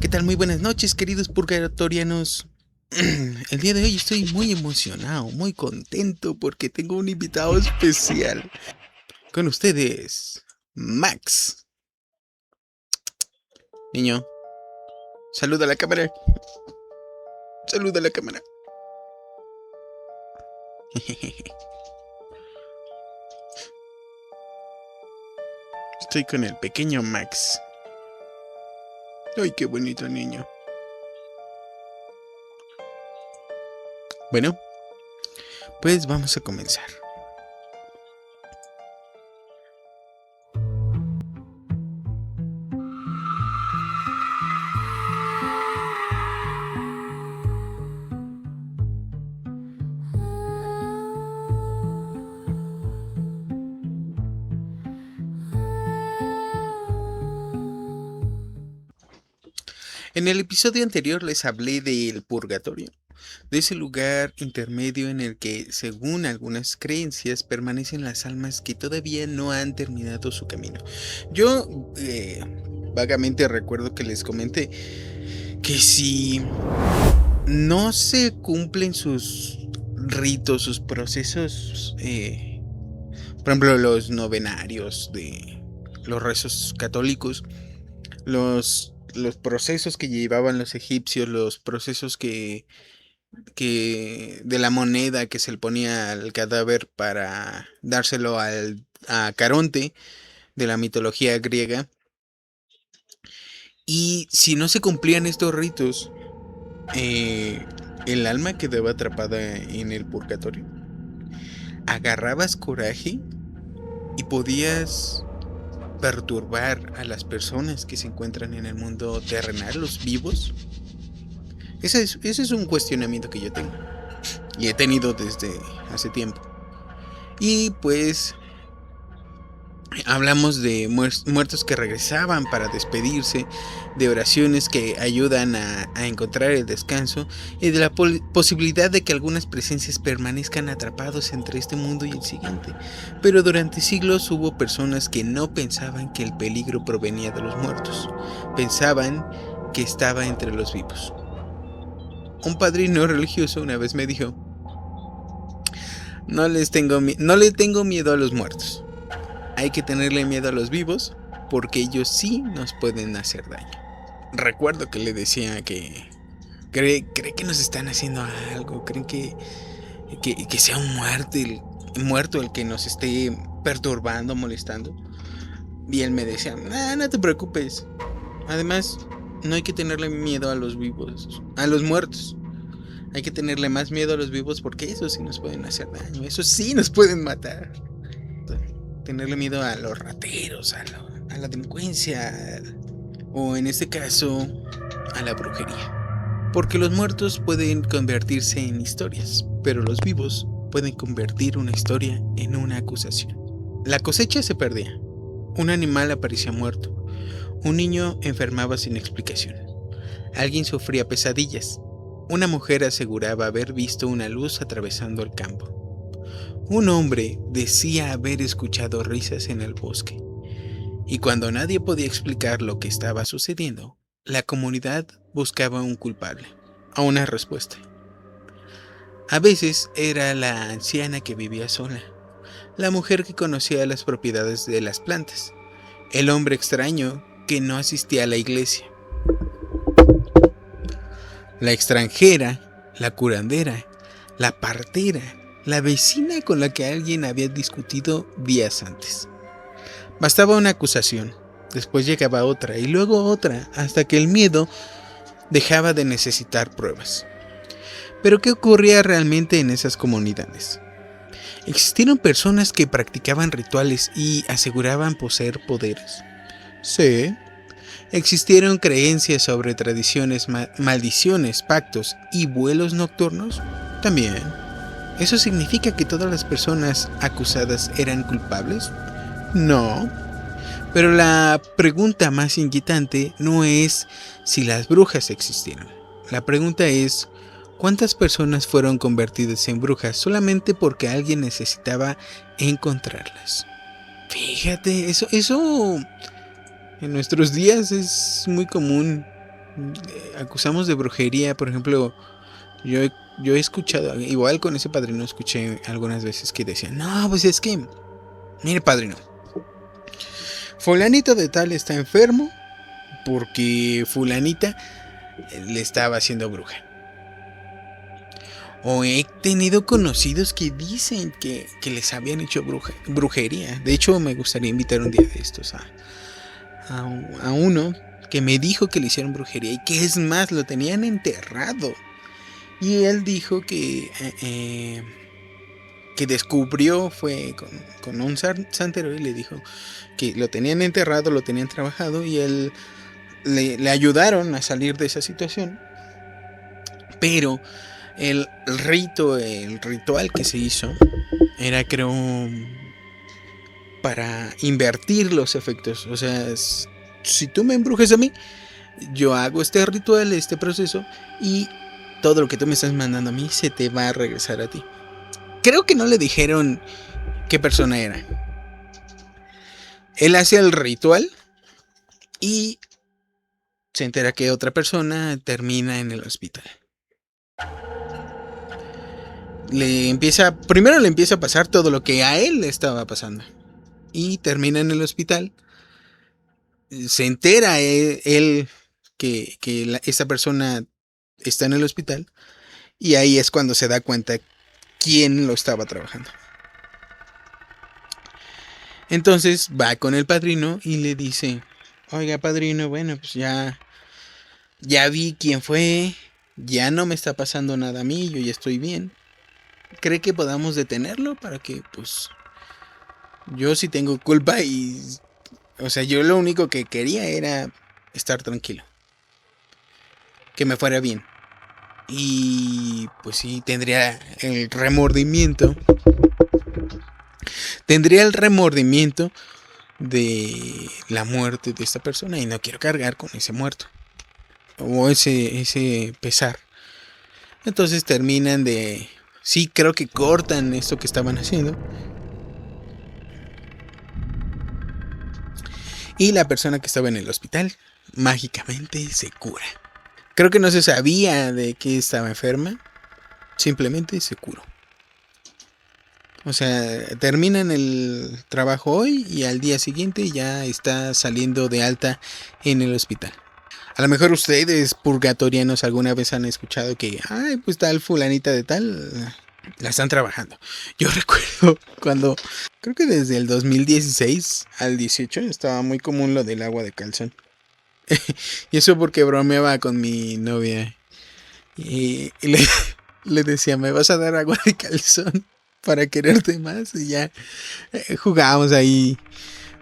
¿Qué tal? Muy buenas noches, queridos purgatorianos. El día de hoy estoy muy emocionado, muy contento porque tengo un invitado especial. Con ustedes, Max. Niño, saluda a la cámara. Saluda a la cámara. Estoy con el pequeño Max. Ay, qué bonito niño. Bueno, pues vamos a comenzar. En el episodio anterior les hablé del purgatorio, de ese lugar intermedio en el que, según algunas creencias, permanecen las almas que todavía no han terminado su camino. Yo vagamente recuerdo que les comenté que si no se cumplen sus ritos, sus procesos, por ejemplo, los novenarios de los rezos católicos, los procesos que llevaban los egipcios, los procesos que de la moneda que se le ponía al cadáver para dárselo a Caronte de la mitología griega. Y si no se cumplían estos ritos, el alma quedaba atrapada en el purgatorio. Agarrabas coraje y podías perturbar a las personas que se encuentran en el mundo terrenal, los vivos. Ese es un cuestionamiento que yo tengo y he tenido desde hace tiempo. Y pues hablamos de muertos que regresaban para despedirse, de oraciones que ayudan a encontrar el descanso y de la posibilidad de que algunas presencias permanezcan atrapados entre este mundo y el siguiente. Pero durante siglos hubo personas que no pensaban que el peligro provenía de los muertos, pensaban que estaba entre los vivos. Un padrino religioso una vez me dijo: no le tengo miedo a los muertos. Hay que tenerle miedo a los vivos porque ellos sí nos pueden hacer daño. Recuerdo que le decía que cree que nos están haciendo algo, creen que sea un muerto el que nos esté perturbando, molestando. Y él me decía: no te preocupes. Además, no hay que tenerle miedo a los vivos, a los muertos. Hay que tenerle más miedo a los vivos porque esos sí nos pueden hacer daño, esos sí nos pueden matar. Tenerle miedo a los rateros, a la delincuencia, o en este caso, a la brujería. Porque los muertos pueden convertirse en historias, pero los vivos pueden convertir una historia en una acusación. La cosecha se perdía, un animal aparecía muerto, un niño enfermaba sin explicación, alguien sufría pesadillas, una mujer aseguraba haber visto una luz atravesando el campo. Un hombre decía haber escuchado risas en el bosque. Y cuando nadie podía explicar lo que estaba sucediendo, la comunidad buscaba un culpable, a una respuesta. A veces era la anciana que vivía sola, la mujer que conocía las propiedades de las plantas, el hombre extraño que no asistía a la iglesia, la extranjera, la curandera, la partera, la vecina con la que alguien había discutido días antes. Bastaba una acusación, después llegaba otra y luego otra, hasta que el miedo dejaba de necesitar pruebas. Pero ¿qué ocurría realmente en esas comunidades? ¿Existieron personas que practicaban rituales y aseguraban poseer poderes? Sí. ¿Existieron creencias sobre tradiciones, maldiciones, pactos y vuelos nocturnos? También. ¿Eso significa que todas las personas acusadas eran culpables? No. Pero la pregunta más inquietante no es si las brujas existieron. La pregunta es: ¿cuántas personas fueron convertidas en brujas solamente porque alguien necesitaba encontrarlas? Fíjate, eso en nuestros días es muy común. acusamos de brujería, por ejemplo, yo he, yo he escuchado, igual con ese padrino escuché algunas veces que decían, no, pues es que, mire padrino, fulanito de tal está enfermo porque fulanita le estaba haciendo bruja. O he tenido conocidos que dicen que les habían hecho brujería. De hecho, me gustaría invitar un día de estos a uno que me dijo que le hicieron brujería y que es más, lo tenían enterrado. Y él dijo que descubrió, fue con un santero y le dijo que lo tenían enterrado, lo tenían trabajado y él le ayudaron a salir de esa situación. Pero el ritual que se hizo era, creo, para invertir los efectos. O sea, si tú me embrujes a mí, yo hago este ritual, este proceso, y todo lo que tú me estás mandando a mí se te va a regresar a ti. Creo que no le dijeron qué persona era. Él hace el ritual y se entera que otra persona termina en el hospital. Primero le empieza a pasar todo lo que a él le estaba pasando. Y termina en el hospital. Se entera él que esta persona está en el hospital. Y ahí es cuando se da cuenta quién lo estaba trabajando. Entonces va con el padrino y le dice, oiga padrino, bueno, pues ya vi quién fue. Ya no me está pasando nada a mí, yo ya estoy bien. ¿Cree que podamos detenerlo para que, pues, yo sí tengo culpa y, o sea, yo lo único que quería era estar tranquilo, que me fuera bien? Y pues sí, tendría el remordimiento de la muerte de esta persona y no quiero cargar con ese muerto o ese pesar. Entonces terminan de, sí, creo que cortan esto que estaban haciendo. Y la persona que estaba en el hospital mágicamente se cura. Creo que no se sabía de que estaba enferma. Simplemente se curó. O sea, terminan el trabajo hoy y al día siguiente ya está saliendo de alta en el hospital. A lo mejor ustedes, purgatorianos, alguna vez han escuchado que, ay, pues tal fulanita de tal, la están trabajando. Yo recuerdo cuando, creo que desde el 2016 al 18 estaba muy común lo del agua de calzón. Y eso porque bromeaba con mi novia. Y le decía, ¿me vas a dar agua de calzón para quererte más? Y ya jugábamos ahí.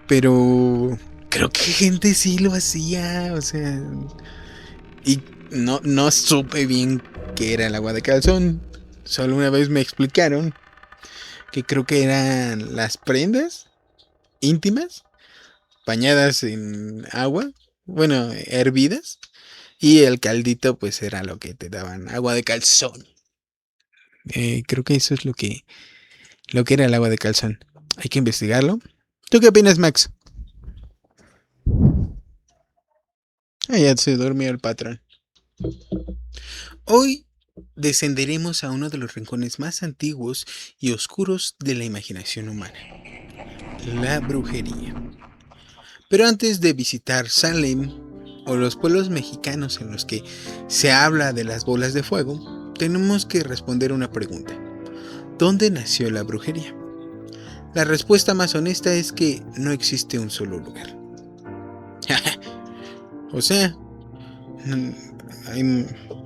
Pero creo que gente sí lo hacía. O sea, y no supe bien qué era el agua de calzón. Solo una vez me explicaron que creo que eran las prendas íntimas bañadas en agua. Bueno, hervidas. Y el caldito pues era lo que te daban, agua de calzón. Creo que eso es lo que era el agua de calzón. Hay que investigarlo. ¿Tú qué opinas, Max? Ah, ya se durmió el patrón. Hoy descenderemos a uno de los rincones más antiguos y oscuros de la imaginación humana, la brujería. Pero antes de visitar Salem o los pueblos mexicanos en los que se habla de las bolas de fuego, tenemos que responder una pregunta. ¿Dónde nació la brujería? La respuesta más honesta es que no existe un solo lugar. O sea,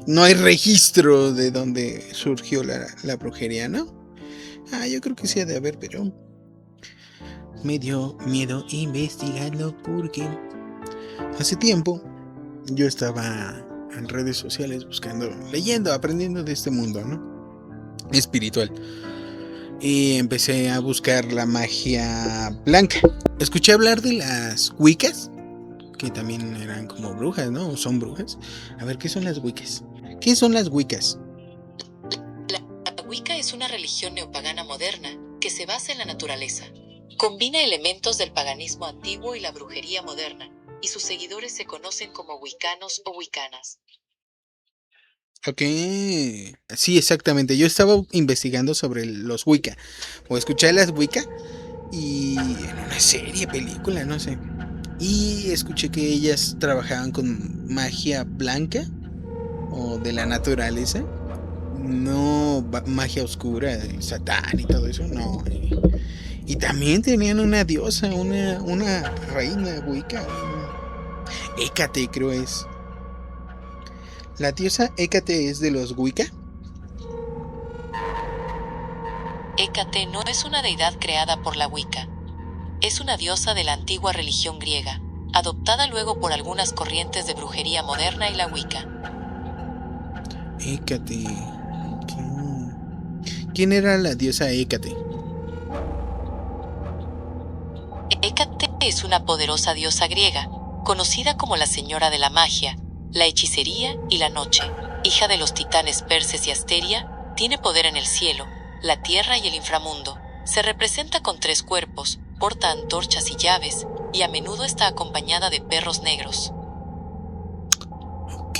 no hay registro de dónde surgió la brujería, ¿no? Yo creo que sí ha de haber, pero me dio miedo investigarlo porque hace tiempo yo estaba en redes sociales buscando, leyendo, aprendiendo de este mundo, ¿no? Espiritual. Y empecé a buscar la magia blanca. Escuché hablar de las Wiccas, que también eran como brujas, ¿no? O son brujas. A ver, ¿qué son las Wiccas? ¿Qué son las Wiccas? La Wicca es una religión neopagana moderna que se basa en la naturaleza. Combina elementos del paganismo antiguo y la brujería moderna, y sus seguidores se conocen como wicanos o wicanas. Ok, sí, exactamente. Yo estaba investigando sobre los Wicca, o escuché las Wicca, y en una serie, película, no sé. Y escuché que ellas trabajaban con magia blanca o de la naturaleza, no magia oscura, el satán y todo eso, no. Y también tenían una diosa, una reina Wicca, Hécate creo es. La diosa Hécate es de los Wicca. Hécate no es una deidad creada por la Wicca. Es una diosa de la antigua religión griega, adoptada luego por algunas corrientes de brujería moderna y la Wicca. Hécate. ¿Quién era la diosa Hécate? Hécate es una poderosa diosa griega, conocida como la señora de la magia, la hechicería y la noche. Hija de los titanes Perses y Asteria, tiene poder en el cielo, la tierra y el inframundo. Se representa con 3 cuerpos, porta antorchas y llaves, y a menudo está acompañada de perros negros. Ok.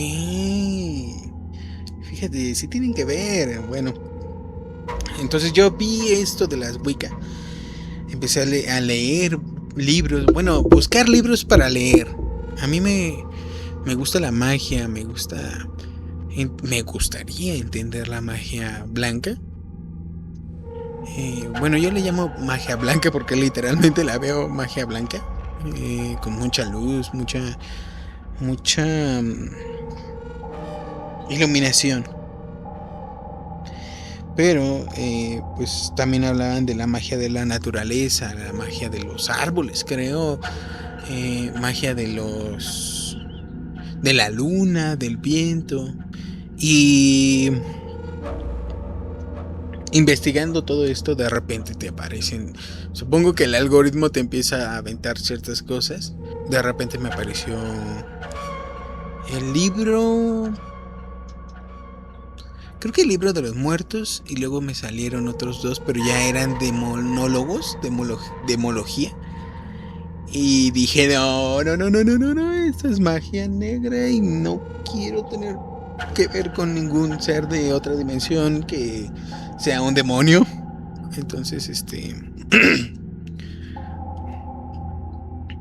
Fíjate, sí tienen que ver. Bueno, entonces yo vi esto de las Wicca. Empecé a leer libros. Bueno, buscar libros para leer. A mí me gusta la magia, me gustaría entender la magia blanca. Bueno, yo le llamo magia blanca porque literalmente la veo magia blanca. Con mucha luz, mucha iluminación. Pero pues también hablaban de la magia de la naturaleza, la magia de los árboles, creo. Magia de la luna, del viento. Y investigando todo esto, de repente te aparecen. Supongo que el algoritmo te empieza a aventar ciertas cosas. De repente me apareció el libro. Creo que el libro de los muertos. Y luego me salieron otros 2, pero ya eran de monólogos, de demología. Y dije, no, no, no, no, no, no, no, esto es magia negra y no quiero tener que ver con ningún ser de otra dimensión que sea un demonio. Entonces,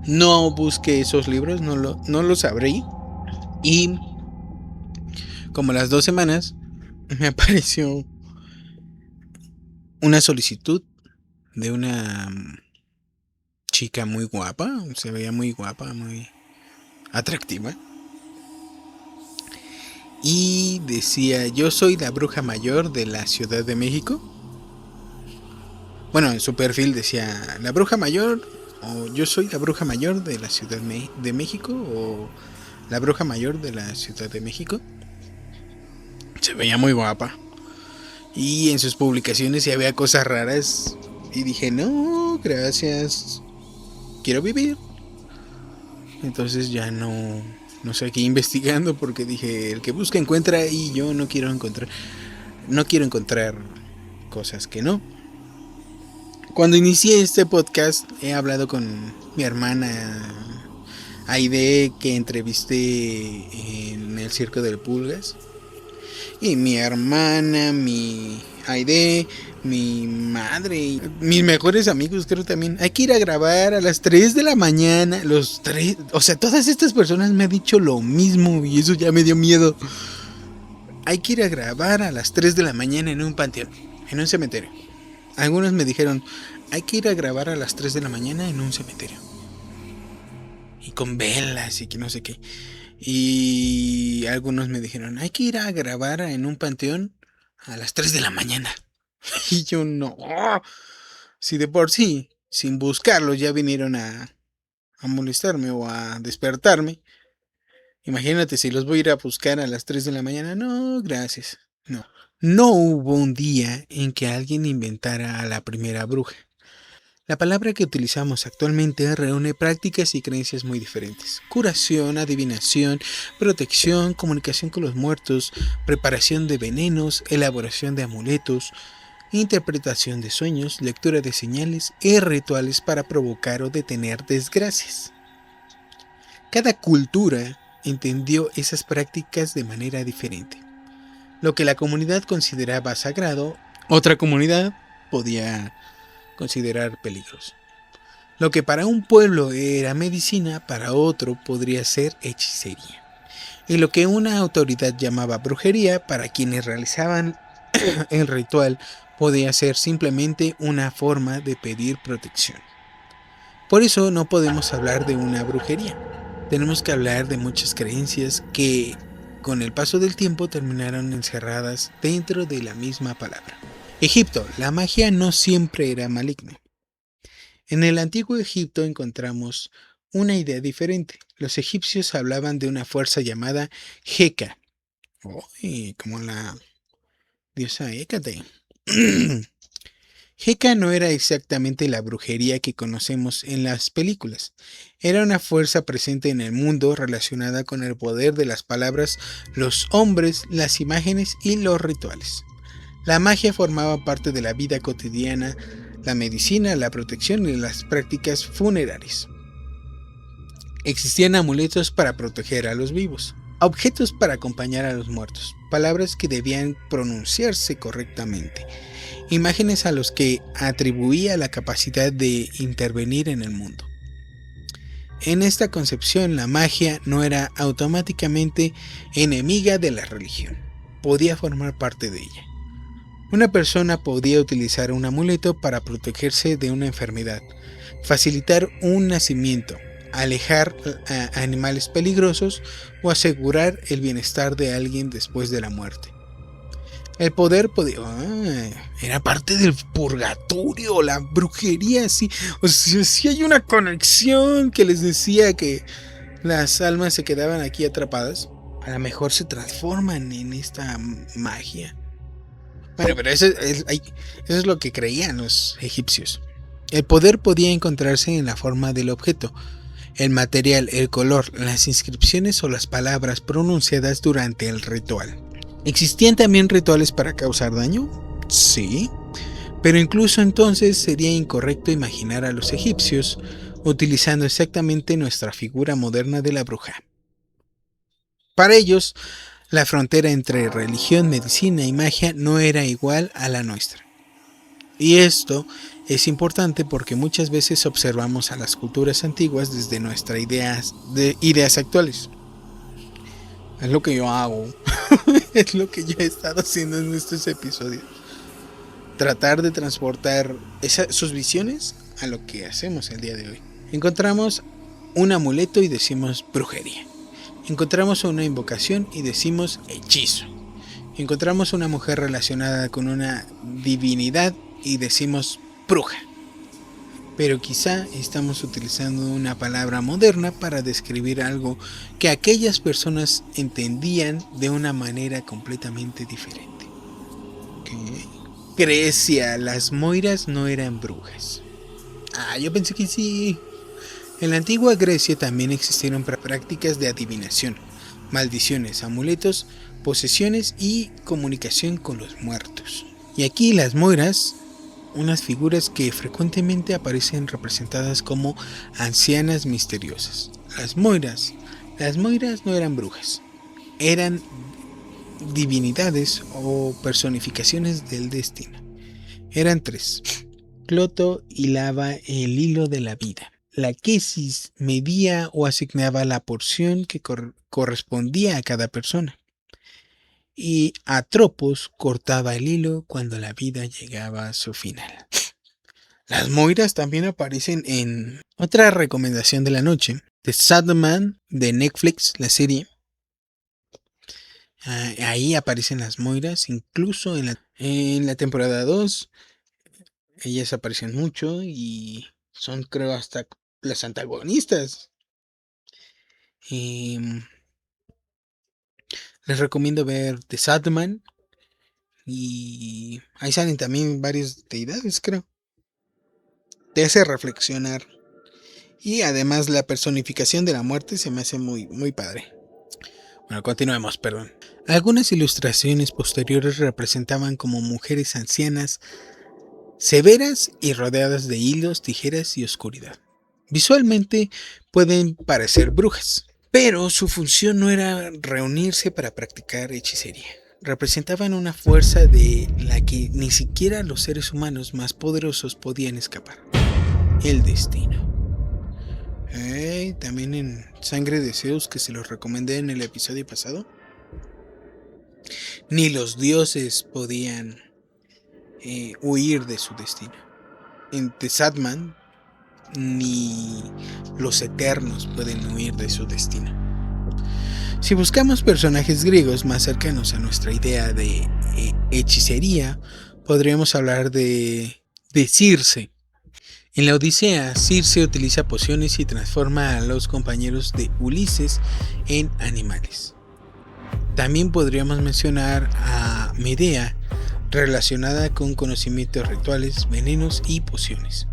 no busqué esos libros, no los abrí. Y como a las 2 semanas me apareció una solicitud de una chica muy guapa, se veía muy guapa, muy atractiva. Y decía, yo soy la bruja mayor de la Ciudad de México. Bueno, en su perfil decía, la bruja mayor, o yo soy la bruja mayor de la Ciudad de México, o la bruja mayor de la Ciudad de México. Se veía muy guapa. Y en sus publicaciones ya había cosas raras. Y dije, no, gracias. Quiero vivir. Entonces ya no seguí investigando porque dije, el que busca encuentra y yo no quiero encontrar. No quiero encontrar cosas que no. Cuando inicié este podcast he hablado con mi hermana Aide, que entrevisté en el Circo del Pulgas. Y mi hermana, mi Aide, mi madre y mis mejores amigos creo también. Hay que ir a grabar a las 3 de la mañana. Los 3, o sea, todas estas personas me han dicho lo mismo y eso ya me dio miedo. Hay que ir a grabar a las 3 de la mañana en un panteón, en un cementerio. Algunos me dijeron, hay que ir a grabar a las 3 de la mañana en un cementerio. Y con velas y que no sé qué. Y algunos me dijeron, hay que ir a grabar en un panteón a las 3 de la mañana. Y yo no. Si de por sí, sin buscarlos, ya vinieron a molestarme o a despertarme. Imagínate si los voy a ir a buscar a las 3 de la mañana. No, gracias. No. No hubo un día en que alguien inventara a la primera bruja. La palabra que utilizamos actualmente reúne prácticas y creencias muy diferentes. Curación, adivinación, protección, comunicación con los muertos, preparación de venenos, elaboración de amuletos, interpretación de sueños, lectura de señales y rituales para provocar o detener desgracias. Cada cultura entendió esas prácticas de manera diferente. Lo que la comunidad consideraba sagrado, otra comunidad podía considerar peligroso. Lo que para un pueblo era medicina, para otro podría ser hechicería. Y lo que una autoridad llamaba brujería, para quienes realizaban el ritual, podía ser simplemente una forma de pedir protección. Por eso no podemos hablar de una brujería. Tenemos que hablar de muchas creencias que, con el paso del tiempo, terminaron encerradas dentro de la misma palabra. Egipto, la magia no siempre era maligna. En el antiguo Egipto encontramos una idea diferente. Los egipcios hablaban de una fuerza llamada Heka, como la diosa Hécate. Heka no era exactamente la brujería que conocemos en las películas. Era una fuerza presente en el mundo relacionada con el poder de las palabras, los hombres, las imágenes y los rituales. La magia formaba parte de la vida cotidiana, la medicina, la protección y las prácticas funerarias. Existían amuletos para proteger a los vivos, objetos para acompañar a los muertos, palabras que debían pronunciarse correctamente, imágenes a los que atribuía la capacidad de intervenir en el mundo. En esta concepción, la magia no era automáticamente enemiga de la religión, podía formar parte de ella. Una persona podía utilizar un amuleto para protegerse de una enfermedad, facilitar un nacimiento, alejar a animales peligrosos o asegurar el bienestar de alguien después de la muerte. El poder podía... era parte del purgatorio, la brujería, sí. O sea, sí hay una conexión que les decía que las almas se quedaban aquí atrapadas. A lo mejor se transforman en esta magia. Bueno, pero eso es lo que creían los egipcios. El poder podía encontrarse en la forma del objeto, el material, el color, las inscripciones o las palabras pronunciadas durante el ritual. ¿Existían también rituales para causar daño? Sí, pero incluso entonces sería incorrecto imaginar a los egipcios utilizando exactamente nuestra figura moderna de la bruja. Para ellos, la frontera entre religión, medicina y magia no era igual a la nuestra. Y esto es importante porque muchas veces observamos a las culturas antiguas desde nuestras ideas actuales. Es lo que yo hago. Es lo que yo he estado haciendo en estos episodios. Tratar de transportar sus visiones a lo que hacemos el día de hoy. Encontramos un amuleto y decimos brujería. Encontramos una invocación y decimos hechizo. Encontramos una mujer relacionada con una divinidad y decimos bruja. Pero quizá estamos utilizando una palabra moderna para describir algo que aquellas personas entendían de una manera completamente diferente. Grecia, las moiras no eran brujas. Yo pensé que sí. En la antigua Grecia también existieron prácticas de adivinación, maldiciones, amuletos, posesiones y comunicación con los muertos. Y aquí las moiras, unas figuras que frecuentemente aparecen representadas como ancianas misteriosas. Las moiras no eran brujas, eran divinidades o personificaciones del destino. Eran tres. Cloto hilaba el hilo de la vida. La Quesis medía o asignaba la porción que correspondía a cada persona. Y Atropos cortaba el hilo cuando la vida llegaba a su final. Las moiras también aparecen en otra recomendación de la noche, The Sandman de Netflix, la serie. Ahí aparecen las moiras, incluso en la temporada 2. Ellas aparecen mucho y son, creo, hasta las antagonistas. Les recomiendo ver The Sandman. Y ahí salen también varias deidades, creo. Te hace reflexionar. Y además la personificación de la muerte se me hace muy, muy padre. Bueno, continuemos, perdón. Algunas ilustraciones posteriores representaban como mujeres ancianas, severas y rodeadas de hilos, tijeras y oscuridad. Visualmente pueden parecer brujas, Pero su función no era reunirse para practicar hechicería. Representaban una fuerza de la que ni siquiera los seres humanos más poderosos podían escapar: el destino. También en Sangre de Zeus, que se los recomendé en el episodio pasado, ni los dioses podían huir de su destino. En The Sandman, ni los eternos pueden huir de su destino. Si buscamos personajes griegos más cercanos a nuestra idea de hechicería, podríamos hablar de Circe. En la Odisea, Circe utiliza pociones y transforma a los compañeros de Ulises en animales. También podríamos mencionar a Medea, relacionada con conocimientos rituales, venenos y pociones.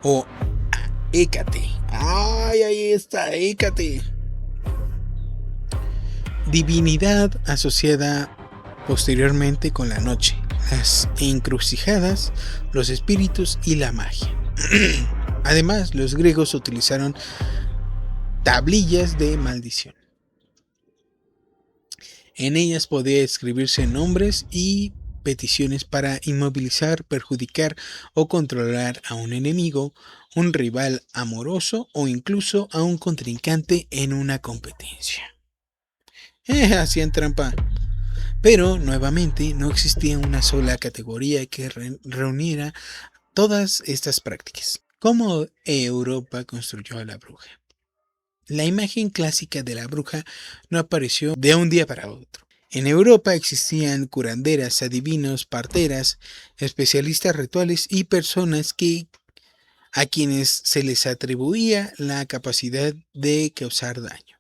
O a Hécate. ¡Ay, ahí está Hécate! Divinidad asociada posteriormente con la noche, las encrucijadas, los espíritus y la magia. Además, los griegos utilizaron tablillas de maldición. En ellas podía escribirse nombres y peticiones para inmovilizar, perjudicar o controlar a un enemigo, un rival amoroso o incluso a un contrincante en una competencia. Hacían trampa. Pero, nuevamente, no existía una sola categoría que reuniera todas estas prácticas. ¿Cómo Europa construyó a la bruja? La imagen clásica de la bruja no apareció de un día para otro. En Europa existían curanderas, adivinos, parteras, especialistas rituales y personas a quienes se les atribuía la capacidad de causar daño.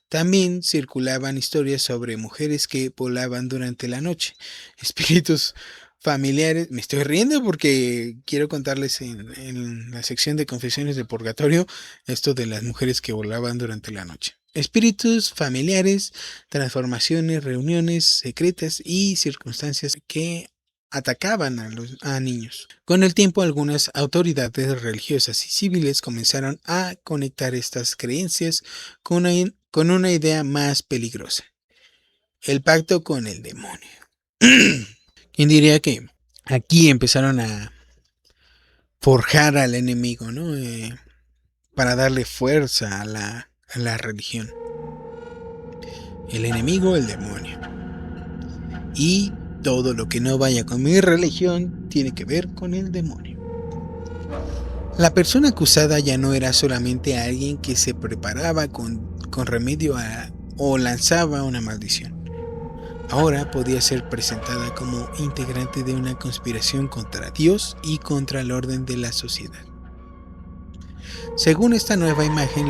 También circulaban historias sobre mujeres que volaban durante la noche, espíritus familiares. Me estoy riendo porque quiero contarles en la sección de Confesiones de Purgatorio esto de las mujeres que volaban durante la noche. Espíritus familiares, transformaciones, reuniones secretas y circunstancias que atacaban a niños. Con el tiempo, algunas autoridades religiosas y civiles comenzaron a conectar estas creencias con una idea más peligrosa: el pacto con el demonio. ¿Quién diría que aquí empezaron a forjar al enemigo, ¿no? Para darle fuerza a la religión. El enemigo, el demonio. Y todo lo que no vaya con mi religión tiene que ver con el demonio. La persona acusada ya no era solamente alguien que se preparaba con remedio o lanzaba una maldición. Ahora podía ser presentada como integrante de una conspiración contra Dios y contra el orden de la sociedad. Según esta nueva imagen,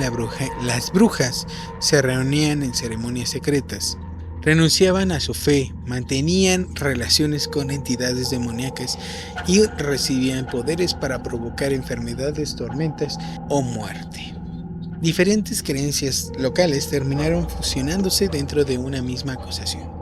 las brujas se reunían en ceremonias secretas, renunciaban a su fe, mantenían relaciones con entidades demoníacas y recibían poderes para provocar enfermedades, tormentas o muerte. Diferentes creencias locales terminaron fusionándose dentro de una misma acusación.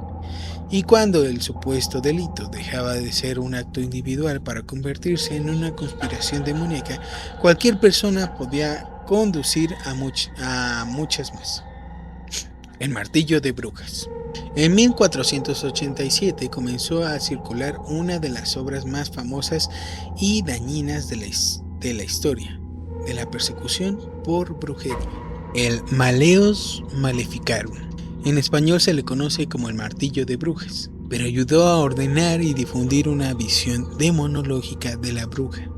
Y cuando el supuesto delito dejaba de ser un acto individual para convertirse en una conspiración demoníaca, cualquier persona podía conducir a muchas más. El martillo de brujas. En 1487 comenzó a circular una de las obras más famosas y dañinas de la historia de la persecución por brujería: el Malleus Maleficarum. En español se le conoce como el martillo de brujas, pero ayudó a ordenar y difundir una visión demonológica de la bruja,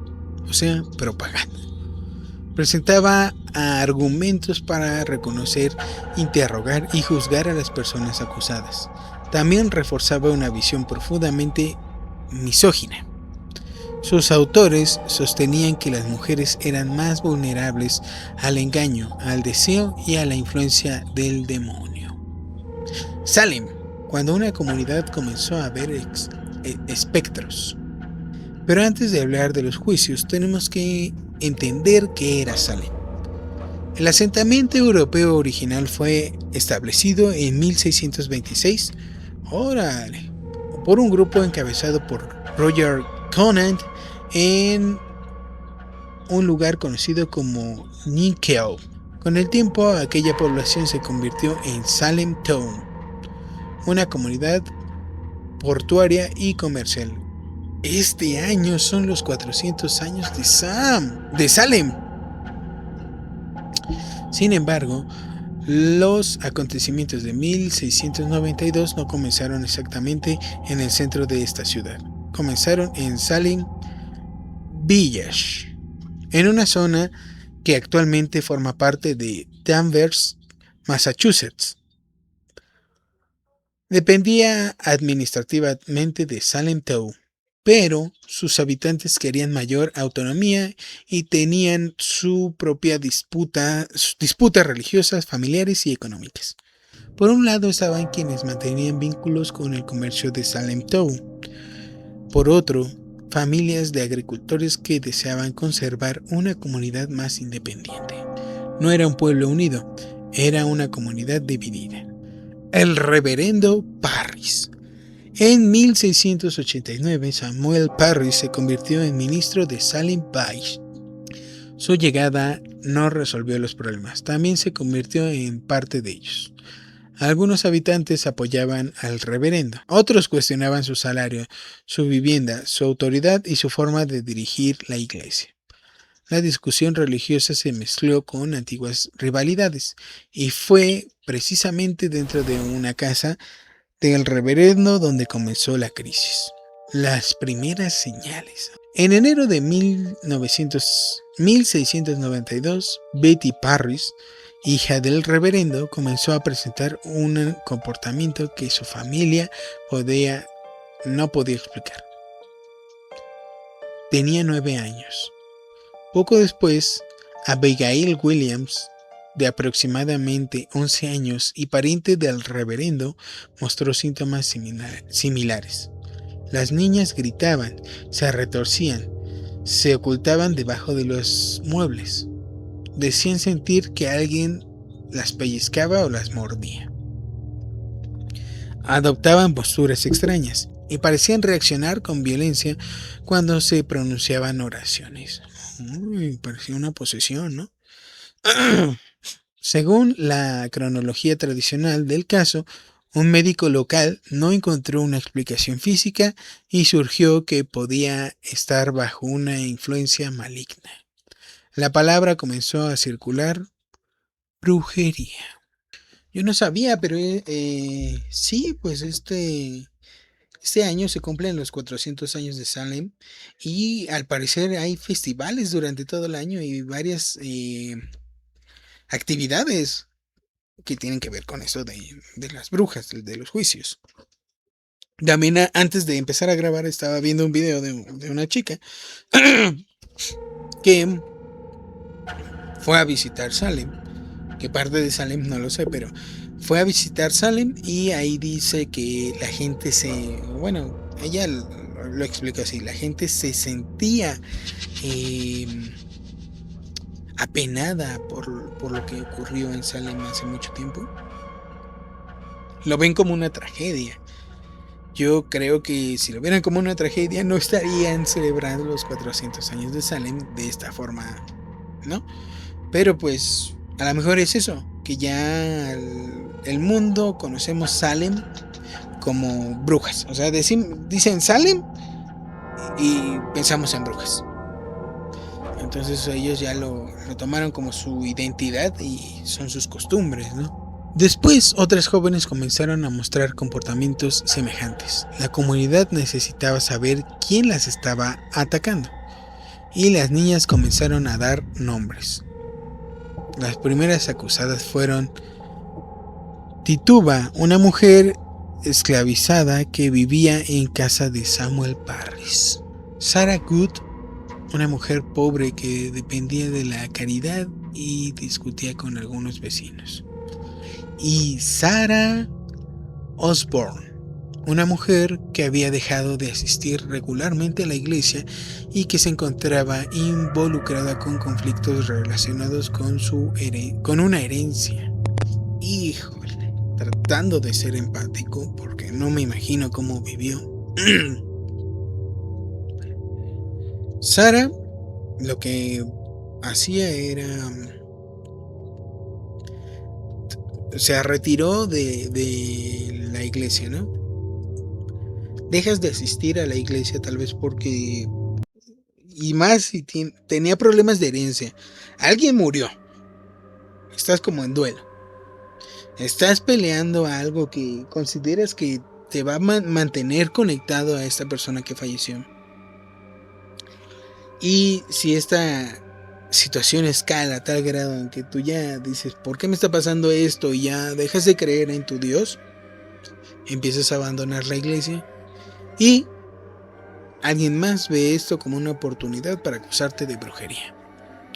o sea, propaganda. Presentaba argumentos para reconocer, interrogar y juzgar a las personas acusadas. También reforzaba una visión profundamente misógina. Sus autores sostenían que las mujeres eran más vulnerables al engaño, al deseo y a la influencia del demonio. Salem, cuando una comunidad comenzó a ver espectros. Pero antes de hablar de los juicios, tenemos que entender qué era Salem. El asentamiento europeo original fue establecido en 1626, por un grupo encabezado por Roger Conant en un lugar conocido como Nikkeo, Con el tiempo, aquella población se convirtió en Salem Town, una comunidad portuaria y comercial. Este año son los 400 años de Salem. Sin embargo, los acontecimientos de 1692 no comenzaron exactamente en el centro de esta ciudad. Comenzaron en Salem Village, en una zona que actualmente forma parte de Danvers, Massachusetts. Dependía administrativamente de Salem Town, pero sus habitantes querían mayor autonomía y tenían su propia disputas religiosas, familiares y económicas. Por un lado estaban quienes mantenían vínculos con el comercio de Salem Town. Por otro, familias de agricultores que deseaban conservar una comunidad más independiente. No era un pueblo unido, era una comunidad dividida. El reverendo Parris. En 1689, Samuel Parris se convirtió en ministro de Salem Village. Su llegada no resolvió los problemas, también se convirtió en parte de ellos. Algunos habitantes apoyaban al reverendo, otros cuestionaban su salario, su vivienda, su autoridad y su forma de dirigir la iglesia. La discusión religiosa se mezcló con antiguas rivalidades, y fue precisamente dentro de una casa del reverendo donde comenzó la crisis. Las primeras señales. En enero de 1692, Betty Parris, hija del reverendo, comenzó a presentar un comportamiento que su familia no podía explicar. Tenía 9 años. Poco después, Abigail Williams, de aproximadamente 11 años y pariente del reverendo, mostró síntomas similares. Las niñas gritaban, se retorcían, se ocultaban debajo de los muebles. Decían sentir que alguien las pellizcaba o las mordía. Adoptaban posturas extrañas y parecían reaccionar con violencia cuando se pronunciaban oraciones. Parecía una posesión, ¿no? Según la cronología tradicional del caso, un médico local no encontró una explicación física y surgió que podía estar bajo una influencia maligna. La palabra comenzó a circular: brujería. Yo no sabía, pero sí, pues este año se cumplen los 400 años de Salem y al parecer hay festivales durante todo el año y varias actividades que tienen que ver con eso de las brujas, de los juicios. También antes de empezar a grabar estaba viendo un video de una chica que fue a visitar Salem, que parte de Salem no lo sé, pero fue a visitar Salem y ahí dice que la gente ella lo explica así, la gente se sentía apenada por lo que ocurrió en Salem hace mucho tiempo. Lo ven como una tragedia. Yo creo que si lo vieran como una tragedia no estarían celebrando los 400 años de Salem de esta forma, ¿no? Pero pues a lo mejor es eso, que ya el mundo conocemos Salem como brujas. O sea, dicen Salem y pensamos en brujas. Entonces ellos ya lo tomaron como su identidad y son sus costumbres, ¿no? Después, otras jóvenes comenzaron a mostrar comportamientos semejantes. La comunidad necesitaba saber quién las estaba atacando, y las niñas comenzaron a dar nombres. Las primeras acusadas fueron Tituba, una mujer esclavizada que vivía en casa de Samuel Parris; Sarah Good, una mujer pobre que dependía de la caridad y discutía con algunos vecinos; y Sarah Osborne, una mujer que había dejado de asistir regularmente a la iglesia y que se encontraba involucrada con conflictos relacionados con una herencia. Híjole, tratando de ser empático porque no me imagino cómo vivió. Sarah lo que hacía era se retiró de la iglesia, ¿no? Dejas de asistir a la iglesia tal vez porque... Y más si tenía problemas de herencia. Alguien murió. Estás como en duelo. Estás peleando a algo que consideras que te va a mantener conectado a esta persona que falleció. Y si esta situación escala a tal grado en que tú ya dices, ¿por qué me está pasando esto? Y ya dejas de creer en tu Dios, empiezas a abandonar la iglesia y alguien más ve esto como una oportunidad para acusarte de brujería.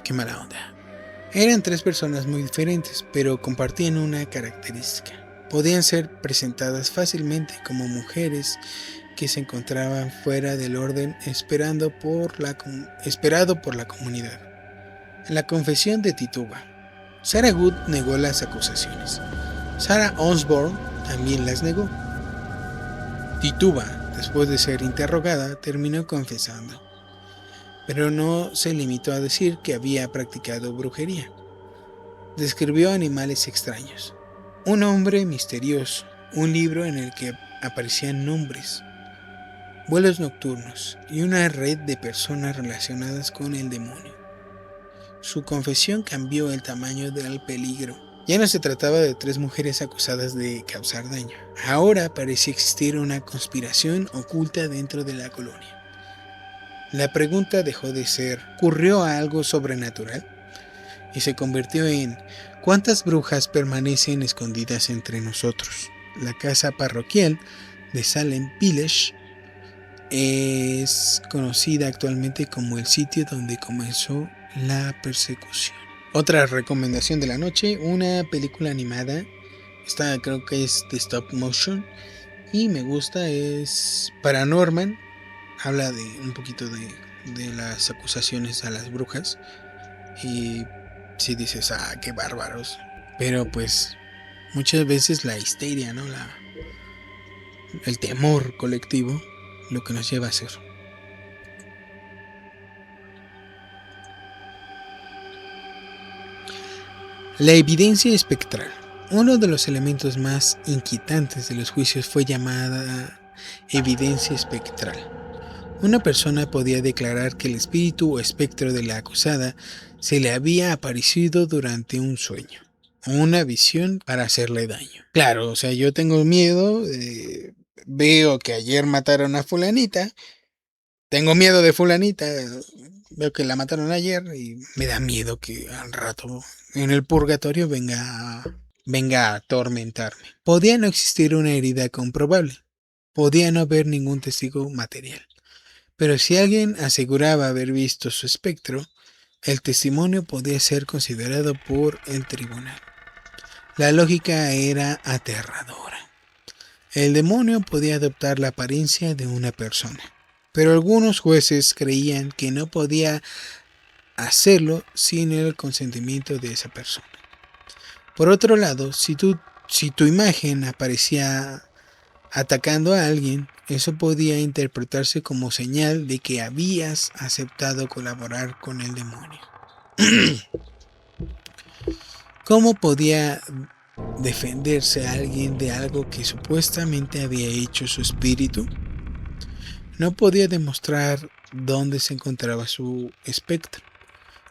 Qué mala onda. Eran tres personas muy diferentes, pero compartían una característica. Podían ser presentadas fácilmente como mujeres que se encontraban fuera del orden esperado por la comunidad. En la confesión de Tituba, Sarah Good negó las acusaciones. Sarah Osborne también las negó. Tituba, después de ser interrogada, terminó confesando, pero no se limitó a decir que había practicado brujería. Describió animales extraños, un hombre misterioso, un libro en el que aparecían nombres, vuelos nocturnos y una red de personas relacionadas con el demonio. Su confesión cambió el tamaño del peligro. Ya no se trataba de tres mujeres acusadas de causar daño. Ahora parecía existir una conspiración oculta dentro de la colonia. La pregunta dejó de ser ¿ocurrió algo sobrenatural? Y se convirtió en ¿cuántas brujas permanecen escondidas entre nosotros? La casa parroquial de Salem Village es conocida actualmente como el sitio donde comenzó la persecución. Otra recomendación de la noche, una película animada. Esta creo que es de stop motion y me gusta, es Paranorman. Habla de un poquito de las acusaciones a las brujas. Y si dices, qué bárbaros. Pero pues muchas veces la histeria, ¿no? El temor colectivo, lo que nos lleva a hacer. La evidencia espectral. Uno de los elementos más inquietantes de los juicios fue llamada evidencia espectral. Una persona podía declarar que el espíritu o espectro de la acusada se le había aparecido durante un sueño o una visión para hacerle daño. Claro, o sea, yo tengo miedo, veo que ayer mataron a fulanita, tengo miedo de fulanita, veo que la mataron ayer y me da miedo que al rato en el purgatorio venga a atormentarme. Podía no existir una herida comprobable, podía no haber ningún testigo material. Pero si alguien aseguraba haber visto su espectro, el testimonio podía ser considerado por el tribunal. La lógica era aterradora. El demonio podía adoptar la apariencia de una persona, pero algunos jueces creían que no podía hacerlo sin el consentimiento de esa persona. Por otro lado, si tu imagen aparecía atacando a alguien, eso podía interpretarse como señal de que habías aceptado colaborar con el demonio. ¿Cómo podía defenderse a alguien de algo que supuestamente había hecho su espíritu? No podía demostrar dónde se encontraba su espectro.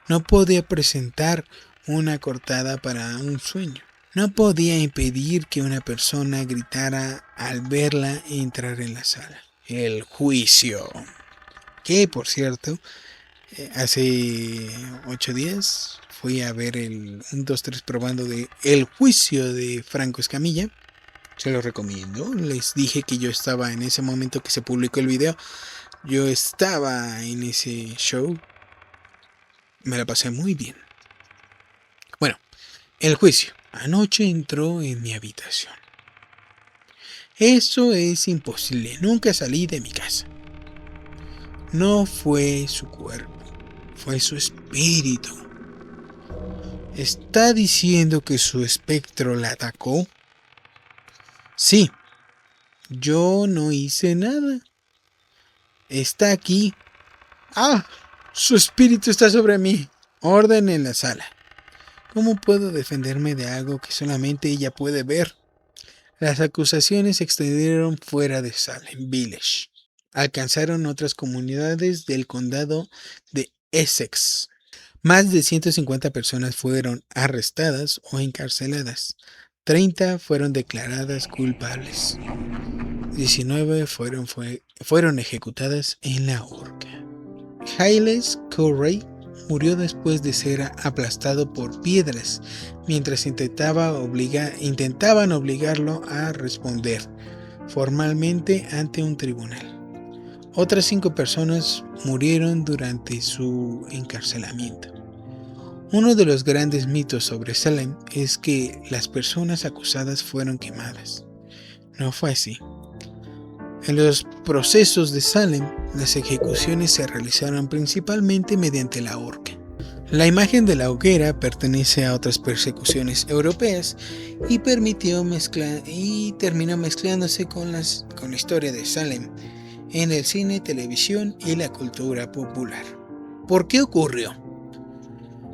No podía presentar una cortada para un sueño. No podía impedir que una persona gritara al verla entrar en la sala. El juicio. Que, por cierto, hace 8 días fui a ver el 1, 2, 3 probando de El juicio de Franco Escamilla. Se lo recomiendo. Les dije que yo estaba en ese momento que se publicó el video. Yo estaba en ese show. Me la pasé muy bien. Bueno, el juicio. Anoche entró en mi habitación. Eso es imposible. Nunca salí de mi casa. No fue su cuerpo, fue su espíritu. ¿Está diciendo que su espectro la atacó? Sí, yo no hice nada. Está aquí. Su espíritu está sobre mí. Orden en la sala. ¿Cómo puedo defenderme de algo que solamente ella puede ver? Las acusaciones se extendieron fuera de Salem Village. Alcanzaron otras comunidades del condado de Essex. Más de 150 personas fueron arrestadas o encarceladas. 30 fueron declaradas culpables. 19 fueron ejecutadas en la horca. Giles Corey murió después de ser aplastado por piedras mientras intentaban obligarlo a responder formalmente ante un tribunal. Otras 5 personas murieron durante su encarcelamiento. Uno de los grandes mitos sobre Salem es que las personas acusadas fueron quemadas. No fue así. En los procesos de Salem, las ejecuciones se realizaron principalmente mediante la horca. La imagen de la hoguera pertenece a otras persecuciones europeas y terminó mezclándose con la historia de Salem en el cine, televisión y la cultura popular. ¿Por qué ocurrió?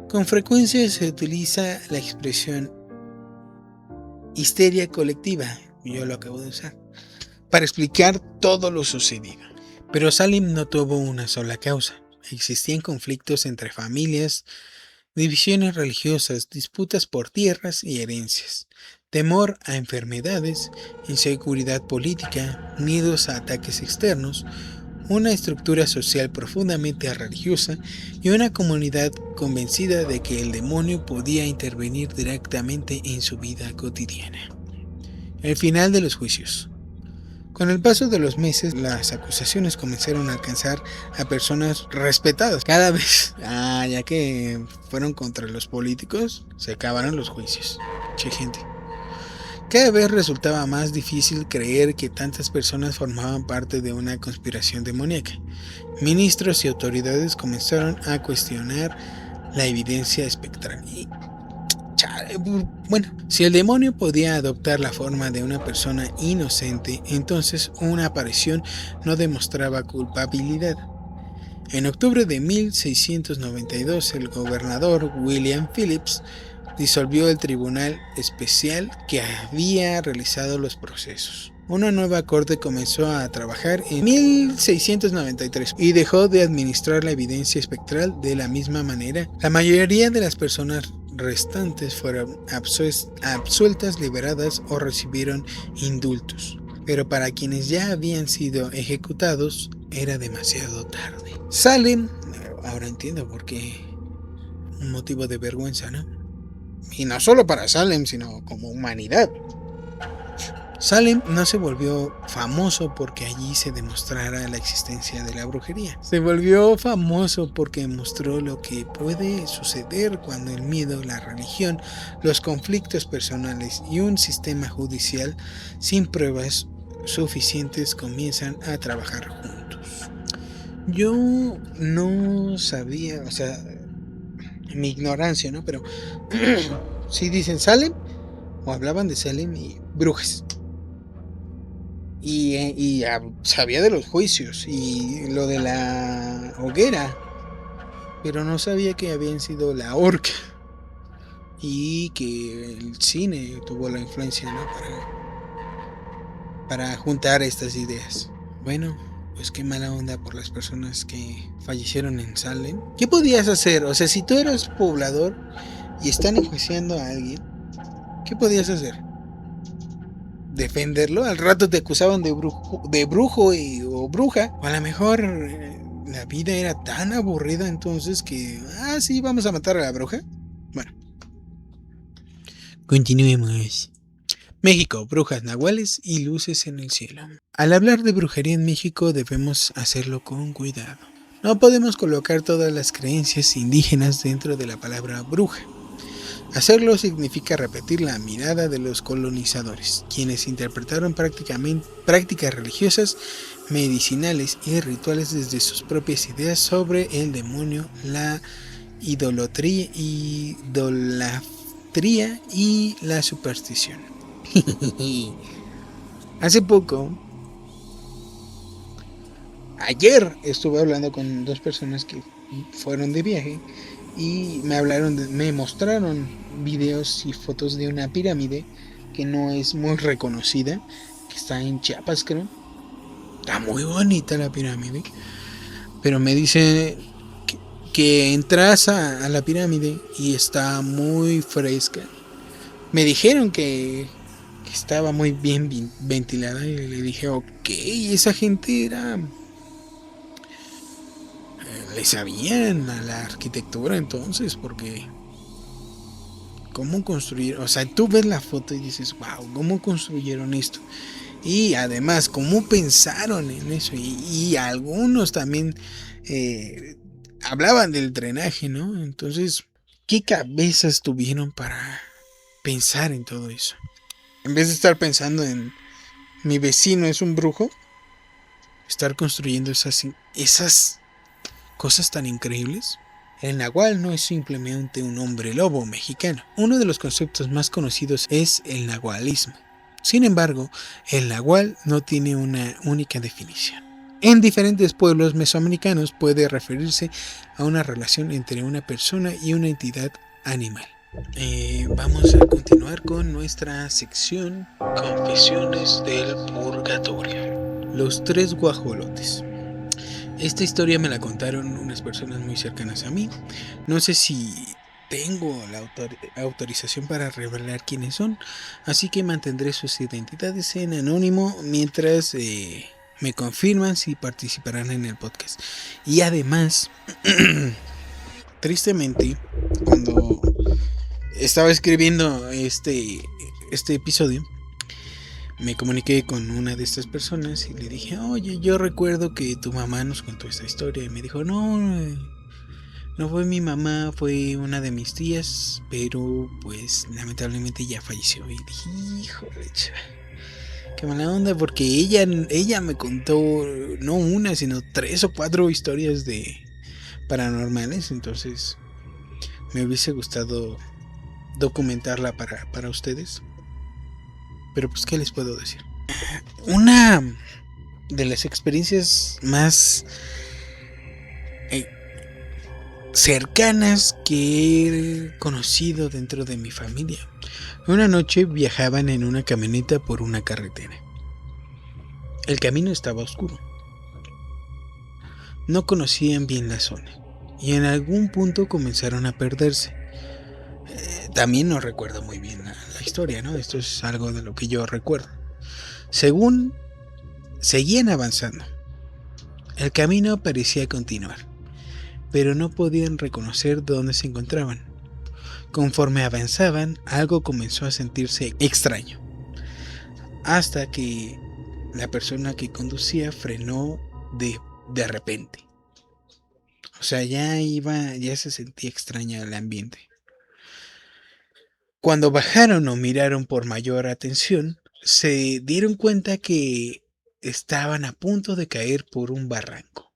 Con frecuencia se utiliza la expresión histeria colectiva, yo lo acabo de usar, para explicar todo lo sucedido. Pero Salem no tuvo una sola causa. Existían conflictos entre familias, divisiones religiosas, disputas por tierras y herencias, temor a enfermedades, inseguridad política, miedos a ataques externos, una estructura social profundamente religiosa y una comunidad convencida de que el demonio podía intervenir directamente en su vida cotidiana. El final de los juicios. Con el paso de los meses, las acusaciones comenzaron a alcanzar a personas respetadas. Cada vez, ya que fueron contra los políticos, se acabaron los juicios. Che, gente. Cada vez resultaba más difícil creer que tantas personas formaban parte de una conspiración demoníaca. Ministros y autoridades comenzaron a cuestionar la evidencia espectral. Bueno, si el demonio podía adoptar la forma de una persona inocente, entonces una aparición no demostraba culpabilidad. En octubre de 1692, el gobernador William Phillips disolvió el tribunal especial que había realizado los procesos. Una nueva corte comenzó a trabajar en 1693 y dejó de administrar la evidencia espectral de la misma manera. La mayoría de las personas restantes fueron absueltas, liberadas o recibieron indultos. Pero para quienes ya habían sido ejecutados, era demasiado tarde. Salem, ahora entiendo por qué, un motivo de vergüenza, ¿no? Y no solo para Salem, sino como humanidad. Salem no se volvió famoso porque allí se demostrara la existencia de la brujería. Se volvió famoso porque mostró lo que puede suceder cuando el miedo, la religión, los conflictos personales y un sistema judicial sin pruebas suficientes comienzan a trabajar juntos. Yo no sabía, o sea, en mi ignorancia, ¿no? Pero si dicen Salem, o hablaban de Salem y brujas. Y sabía de los juicios y lo de la hoguera, pero no sabía que habían sido la horca y que el cine tuvo la influencia, ¿no? para juntar estas ideas. Bueno, pues qué mala onda por las personas que fallecieron en Salem. ¿Qué podías hacer? O sea, si tú eras poblador y están enjuiciando a alguien, ¿qué podías hacer? ¿Defenderlo? Al rato te acusaban de brujo o bruja. O a lo mejor la vida era tan aburrida entonces que... sí, vamos a matar a la bruja. Bueno. Continuemos. México, brujas, nahuales y luces en el cielo. Al hablar de brujería en México debemos hacerlo con cuidado. No podemos colocar todas las creencias indígenas dentro de la palabra bruja. Hacerlo significa repetir la mirada de los colonizadores, quienes interpretaron prácticas religiosas, medicinales y rituales desde sus propias ideas sobre el demonio, la idolatría y la superstición. Hace poco, ayer estuve hablando con 2 personas que fueron de viaje y me mostraron videos y fotos de una pirámide que no es muy reconocida, que está en Chiapas, creo. Está muy bonita la pirámide, pero me dice que entras a la pirámide y está muy fresca. Me dijeron que estaba muy bien ventilada y le dije, ok, esa gente era... le sabían a la arquitectura entonces, porque cómo construyeron, o sea, tú ves la foto y dices, wow, cómo construyeron esto. Y además, cómo pensaron en eso. Y algunos también hablaban del drenaje, ¿no? Entonces, ¿qué cabezas tuvieron para pensar en todo eso? En vez de estar pensando en mi vecino es un brujo, estar construyendo esas cosas tan increíbles. El nahual no es simplemente un hombre lobo mexicano. Uno de los conceptos más conocidos es el nahualismo. Sin embargo, el nahual no tiene una única definición. En diferentes pueblos mesoamericanos puede referirse a una relación entre una persona y una entidad animal. Vamos a continuar con nuestra sección Confesiones del Purgatorio. Los tres guajolotes. Esta historia me la contaron unas personas muy cercanas a mí. No sé si tengo la autorización para revelar quiénes son, así que mantendré sus identidades en anónimo mientras me confirman si participarán en el podcast. Y además, tristemente, cuando estaba escribiendo este episodio, me comuniqué con una de estas personas y le dije, oye, yo recuerdo que tu mamá nos contó esta historia. Y me dijo, no, no fue mi mamá, fue una de mis tías, pero pues lamentablemente ya falleció. Y dije, híjole, qué mala onda, porque ella me contó no una, sino 3 o 4 historias de paranormales. Entonces me hubiese gustado documentarla para ustedes. Pero pues, ¿qué les puedo decir? Una de las experiencias más cercanas que he conocido dentro de mi familia. Una noche viajaban en una camioneta por una carretera. El camino estaba oscuro. No conocían bien la zona y en algún punto comenzaron a perderse. También no recuerdo muy bien la historia, ¿no? Esto es algo de lo que yo recuerdo. Según seguían avanzando, el camino parecía continuar, pero no podían reconocer dónde se encontraban. Conforme avanzaban, algo comenzó a sentirse extraño, hasta que la persona que conducía frenó de repente. O sea, ya se sentía extraño el ambiente. Cuando bajaron o miraron por mayor atención, se dieron cuenta que estaban a punto de caer por un barranco.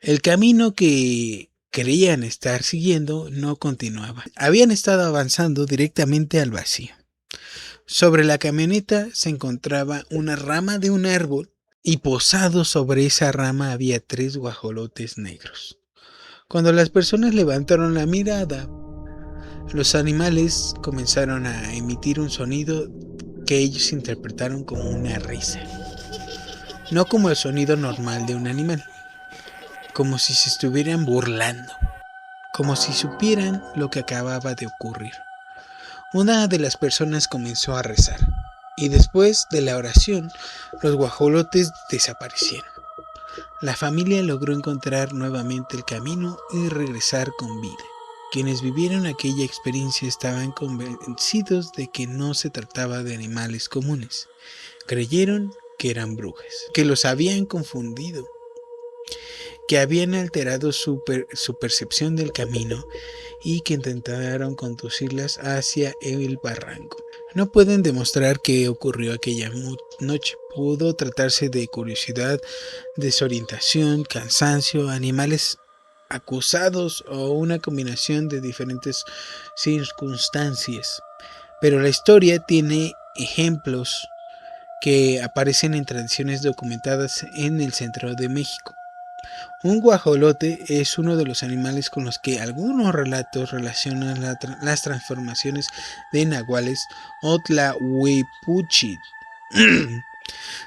El camino que creían estar siguiendo no continuaba. Habían estado avanzando directamente al vacío. Sobre la camioneta se encontraba una rama de un árbol y posado sobre esa rama había 3 guajolotes negros. Cuando las personas levantaron la mirada, los animales comenzaron a emitir un sonido que ellos interpretaron como una risa. No como el sonido normal de un animal, como si se estuvieran burlando, como si supieran lo que acababa de ocurrir. Una de las personas comenzó a rezar, y después de la oración, los guajolotes desaparecieron. La familia logró encontrar nuevamente el camino y regresar con vida. Quienes vivieron aquella experiencia estaban convencidos de que no se trataba de animales comunes. Creyeron que eran brujas, que los habían confundido, que habían alterado su percepción del camino y que intentaron conducirlas hacia el barranco. No pueden demostrar qué ocurrió aquella noche. Pudo tratarse de curiosidad, desorientación, cansancio, animales acusados o una combinación de diferentes circunstancias. Pero la historia tiene ejemplos que aparecen en tradiciones documentadas en el centro de México. Un guajolote es uno de los animales con los que algunos relatos relacionan las transformaciones de nahuales o tlahuipuchil.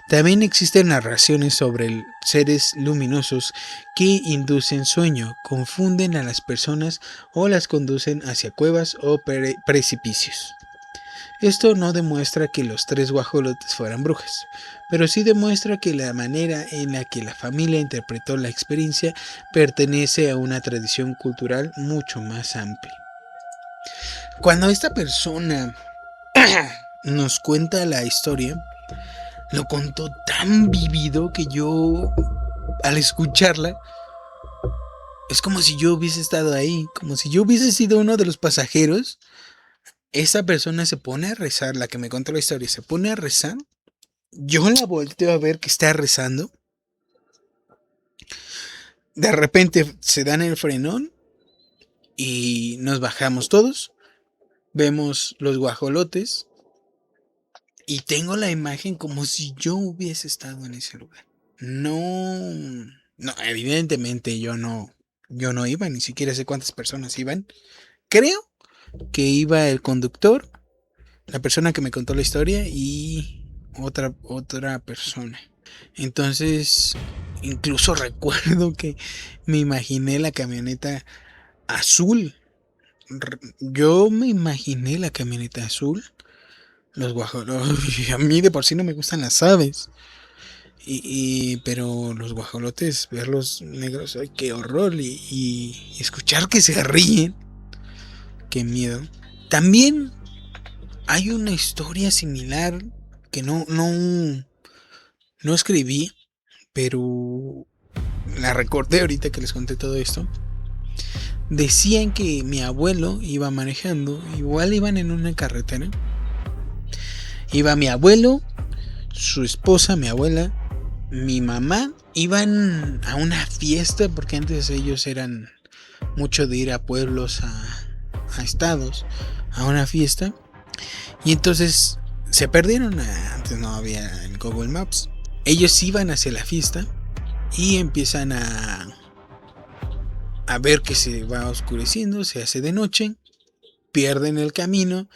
También existen narraciones sobre seres luminosos que inducen sueño, confunden a las personas o las conducen hacia cuevas o precipicios. Esto no demuestra que los 3 guajolotes fueran brujas, pero sí demuestra que la manera en la que la familia interpretó la experiencia pertenece a una tradición cultural mucho más amplia. Cuando esta persona nos cuenta la historia, lo contó tan vivido que yo, al escucharla, es como si yo hubiese estado ahí, como si yo hubiese sido uno de los pasajeros. Esa persona se pone a rezar, la que me contó la historia, se pone a rezar. Yo la volteo a ver que está rezando. De repente se dan el frenón y nos bajamos todos. Vemos los guajolotes y tengo la imagen como si yo hubiese estado en ese lugar. No, evidentemente yo no iba, ni siquiera sé cuántas personas iban. Creo que iba el conductor, la persona que me contó la historia y otra persona. Entonces, incluso recuerdo que me imaginé la camioneta azul. Yo me imaginé la camioneta azul. Los guajolotes. A mí de por sí no me gustan las aves. Pero los guajolotes, verlos negros, ay, qué horror. Y escuchar que se ríen. Qué miedo. También hay una historia similar que no escribí, pero la recordé ahorita que les conté todo esto. Decían que mi abuelo iba manejando, igual iban en una carretera. Iba mi abuelo, su esposa, mi abuela, mi mamá, iban a una fiesta, porque antes ellos eran mucho de ir a pueblos, a estados, a una fiesta. Y entonces se perdieron, antes no había el Google Maps. Ellos iban hacia la fiesta y empiezan a ver que se va oscureciendo, se hace de noche, pierden el camino.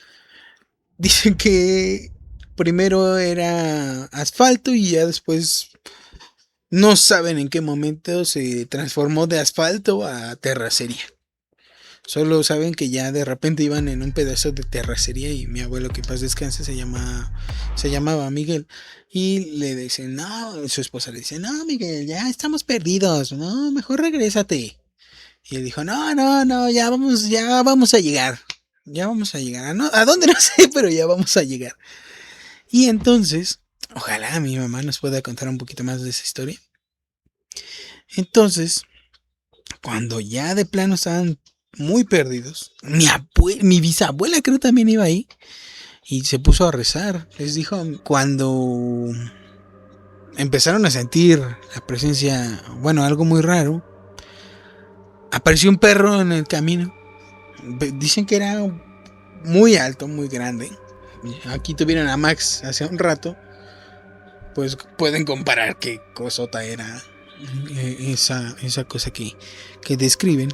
Dicen que primero era asfalto y ya después no saben en qué momento se transformó de asfalto a terracería. Solo saben que ya de repente iban en un pedazo de terracería y mi abuelo, que paz descanse, se llamaba Miguel. Y le dicen, no, su esposa le dice, no, Miguel, ya estamos perdidos, no, mejor regrésate. Y él dijo, no, ya vamos a llegar. Ya vamos a llegar. ¿A dónde? No sé, pero ya vamos a llegar. Y entonces, ojalá mi mamá nos pueda contar un poquito más de esa historia. Entonces, cuando ya de plano estaban muy perdidos, mi bisabuela creo también iba ahí y se puso a rezar. Les dijo, cuando empezaron a sentir la presencia, bueno, algo muy raro, apareció un perro en el camino. Dicen que era muy alto, muy grande. Aquí tuvieron a Max hace un rato. Pues pueden comparar qué cosota era esa cosa que describen.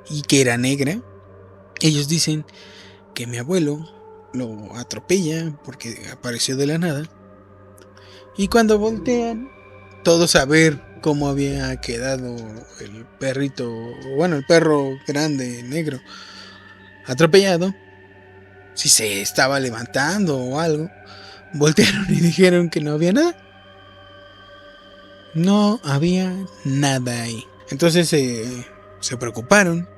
Y que era negra. Ellos dicen que mi abuelo lo atropella porque apareció de la nada. Y cuando voltean, todos a ver cómo había quedado el perrito, bueno, el perro grande, negro, atropellado, si se estaba levantando o algo, voltearon y dijeron que no había nada. No había nada ahí. Entonces se preocuparon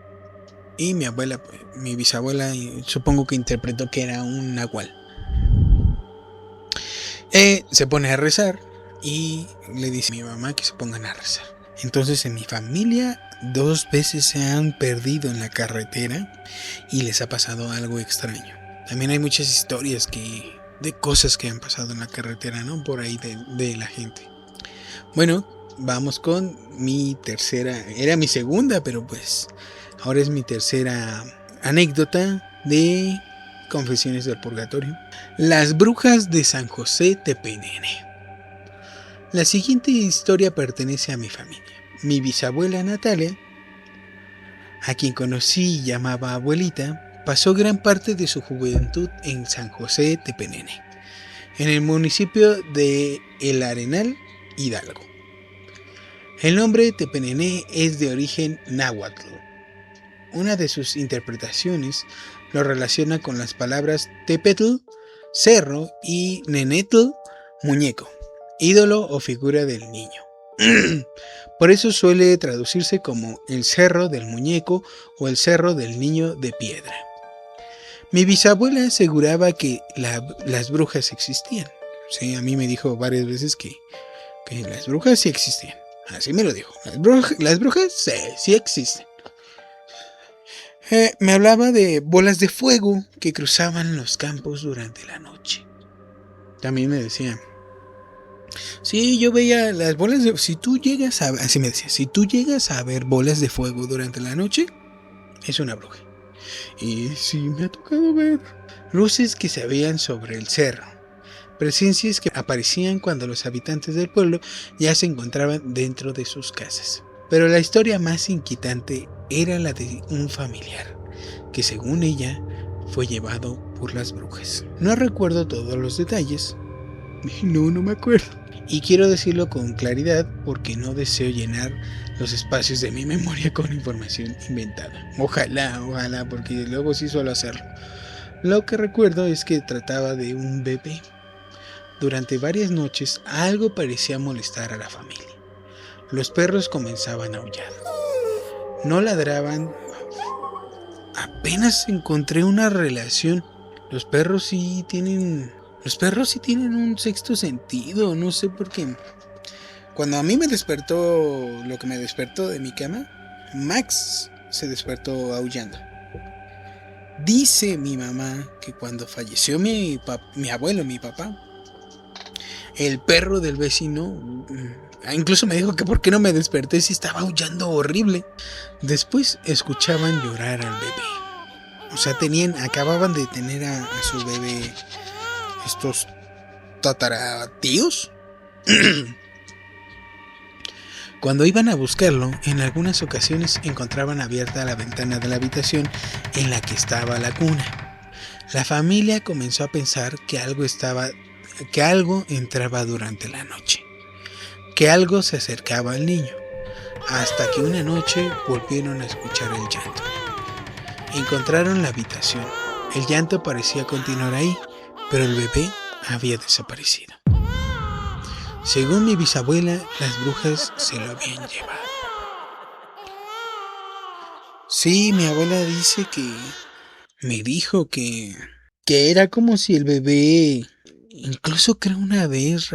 y mi abuela, mi bisabuela, supongo que interpretó que era un nahual. Se pone a rezar y le dice a mi mamá que se pongan a rezar. Entonces en mi familia 2 veces se han perdido en la carretera y les ha pasado algo extraño. También hay muchas historias de cosas que han pasado en la carretera, ¿no? Por ahí de la gente. Bueno, vamos con mi tercera, era mi segunda, pero pues ahora es mi tercera anécdota de Confesiones del Purgatorio. Las brujas de San José Tepenene. La siguiente historia pertenece a mi familia. Mi bisabuela Natalia, a quien conocí y llamaba abuelita, pasó gran parte de su juventud en San José Tepenene, en el municipio de El Arenal, Hidalgo. El nombre Tepenene es de origen náhuatl. Una de sus interpretaciones lo relaciona con las palabras tepetl, cerro, y nenetl, muñeco, ídolo o figura del niño. Por eso suele traducirse como el cerro del muñeco o el cerro del niño de piedra. Mi bisabuela aseguraba que las brujas existían. Sí, a mí me dijo varias veces que las brujas sí existían. Así me lo dijo. Las brujas sí existen. Me hablaba de bolas de fuego que cruzaban los campos durante la noche. También me decía, sí, yo veía las bolas de... Así me decía, si tú llegas a ver bolas de fuego durante la noche, es una bruja. Y sí, me ha tocado ver luces que se veían sobre el cerro. Presencias que aparecían cuando los habitantes del pueblo ya se encontraban dentro de sus casas. Pero la historia más inquietante era la de un familiar, que según ella fue llevado por las brujas. No recuerdo todos los detalles. No me acuerdo. Y quiero decirlo con claridad porque no deseo llenar los espacios de mi memoria con información inventada. Ojalá, porque luego sí suelo hacerlo. Lo que recuerdo es que trataba de un bebé. Durante varias noches algo parecía molestar a la familia. Los perros comenzaban a aullar. No ladraban. Apenas encontré una relación. Los perros sí tienen un sexto sentido. No sé por qué. Cuando a mí me despertó lo que me despertó de mi cama, Max se despertó aullando. Dice mi mamá que cuando falleció mi abuelo, mi papá, el perro del vecino, incluso me dijo que por qué no me desperté si estaba aullando horrible. Después escuchaban llorar al bebé. O sea, acababan de tener a su bebé estos tataratíos. Cuando iban a buscarlo, en algunas ocasiones encontraban abierta la ventana de la habitación en la que estaba la cuna. La familia comenzó a pensar que algo entraba durante la noche, que algo se acercaba al niño, hasta que una noche volvieron a escuchar el llanto. Encontraron la habitación. El llanto parecía continuar ahí, pero el bebé había desaparecido. Según mi bisabuela, las brujas se lo habían llevado. Sí, mi abuela dice que me dijo que era como si el bebé, incluso creo una vez,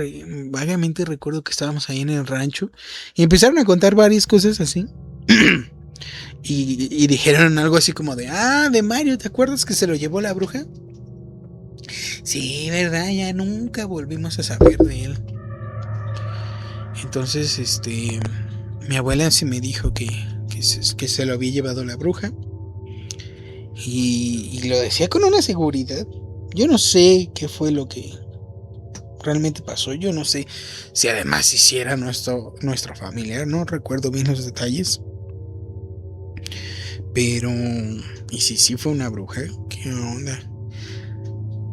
vagamente recuerdo que estábamos ahí en el rancho y empezaron a contar varias cosas así. y dijeron algo así como de Mario, ¿te acuerdas que se lo llevó la bruja? Sí, verdad, ya nunca volvimos a saber de él. Entonces, mi abuela sí me dijo que se lo había llevado la bruja. Y lo decía con una seguridad. Yo no sé qué fue lo que realmente pasó. Yo no sé si además hiciera nuestro familiar. No recuerdo bien los detalles. Pero... ¿y si sí fue una bruja? ¿Qué onda?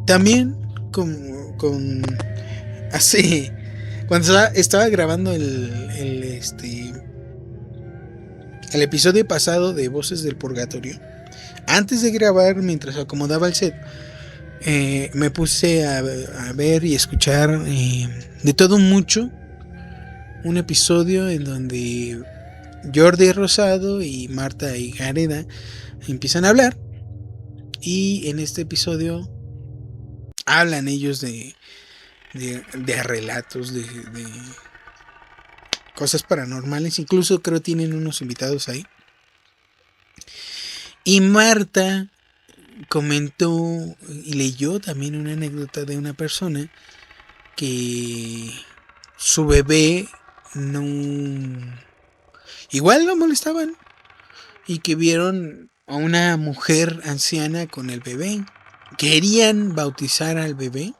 También hace... Cuando estaba grabando el episodio pasado de Voces del Purgatorio, antes de grabar, mientras acomodaba el set, me puse a ver y escuchar de todo mucho un episodio en donde Jordi Rosado y Marta Higareda empiezan a hablar, y en este episodio hablan ellos de relatos de cosas paranormales. Incluso creo tienen unos invitados ahí. Y Marta comentó y leyó también una anécdota de una persona que su bebé igual lo molestaban, y que vieron a una mujer anciana con el bebé. Querían bautizar al bebé,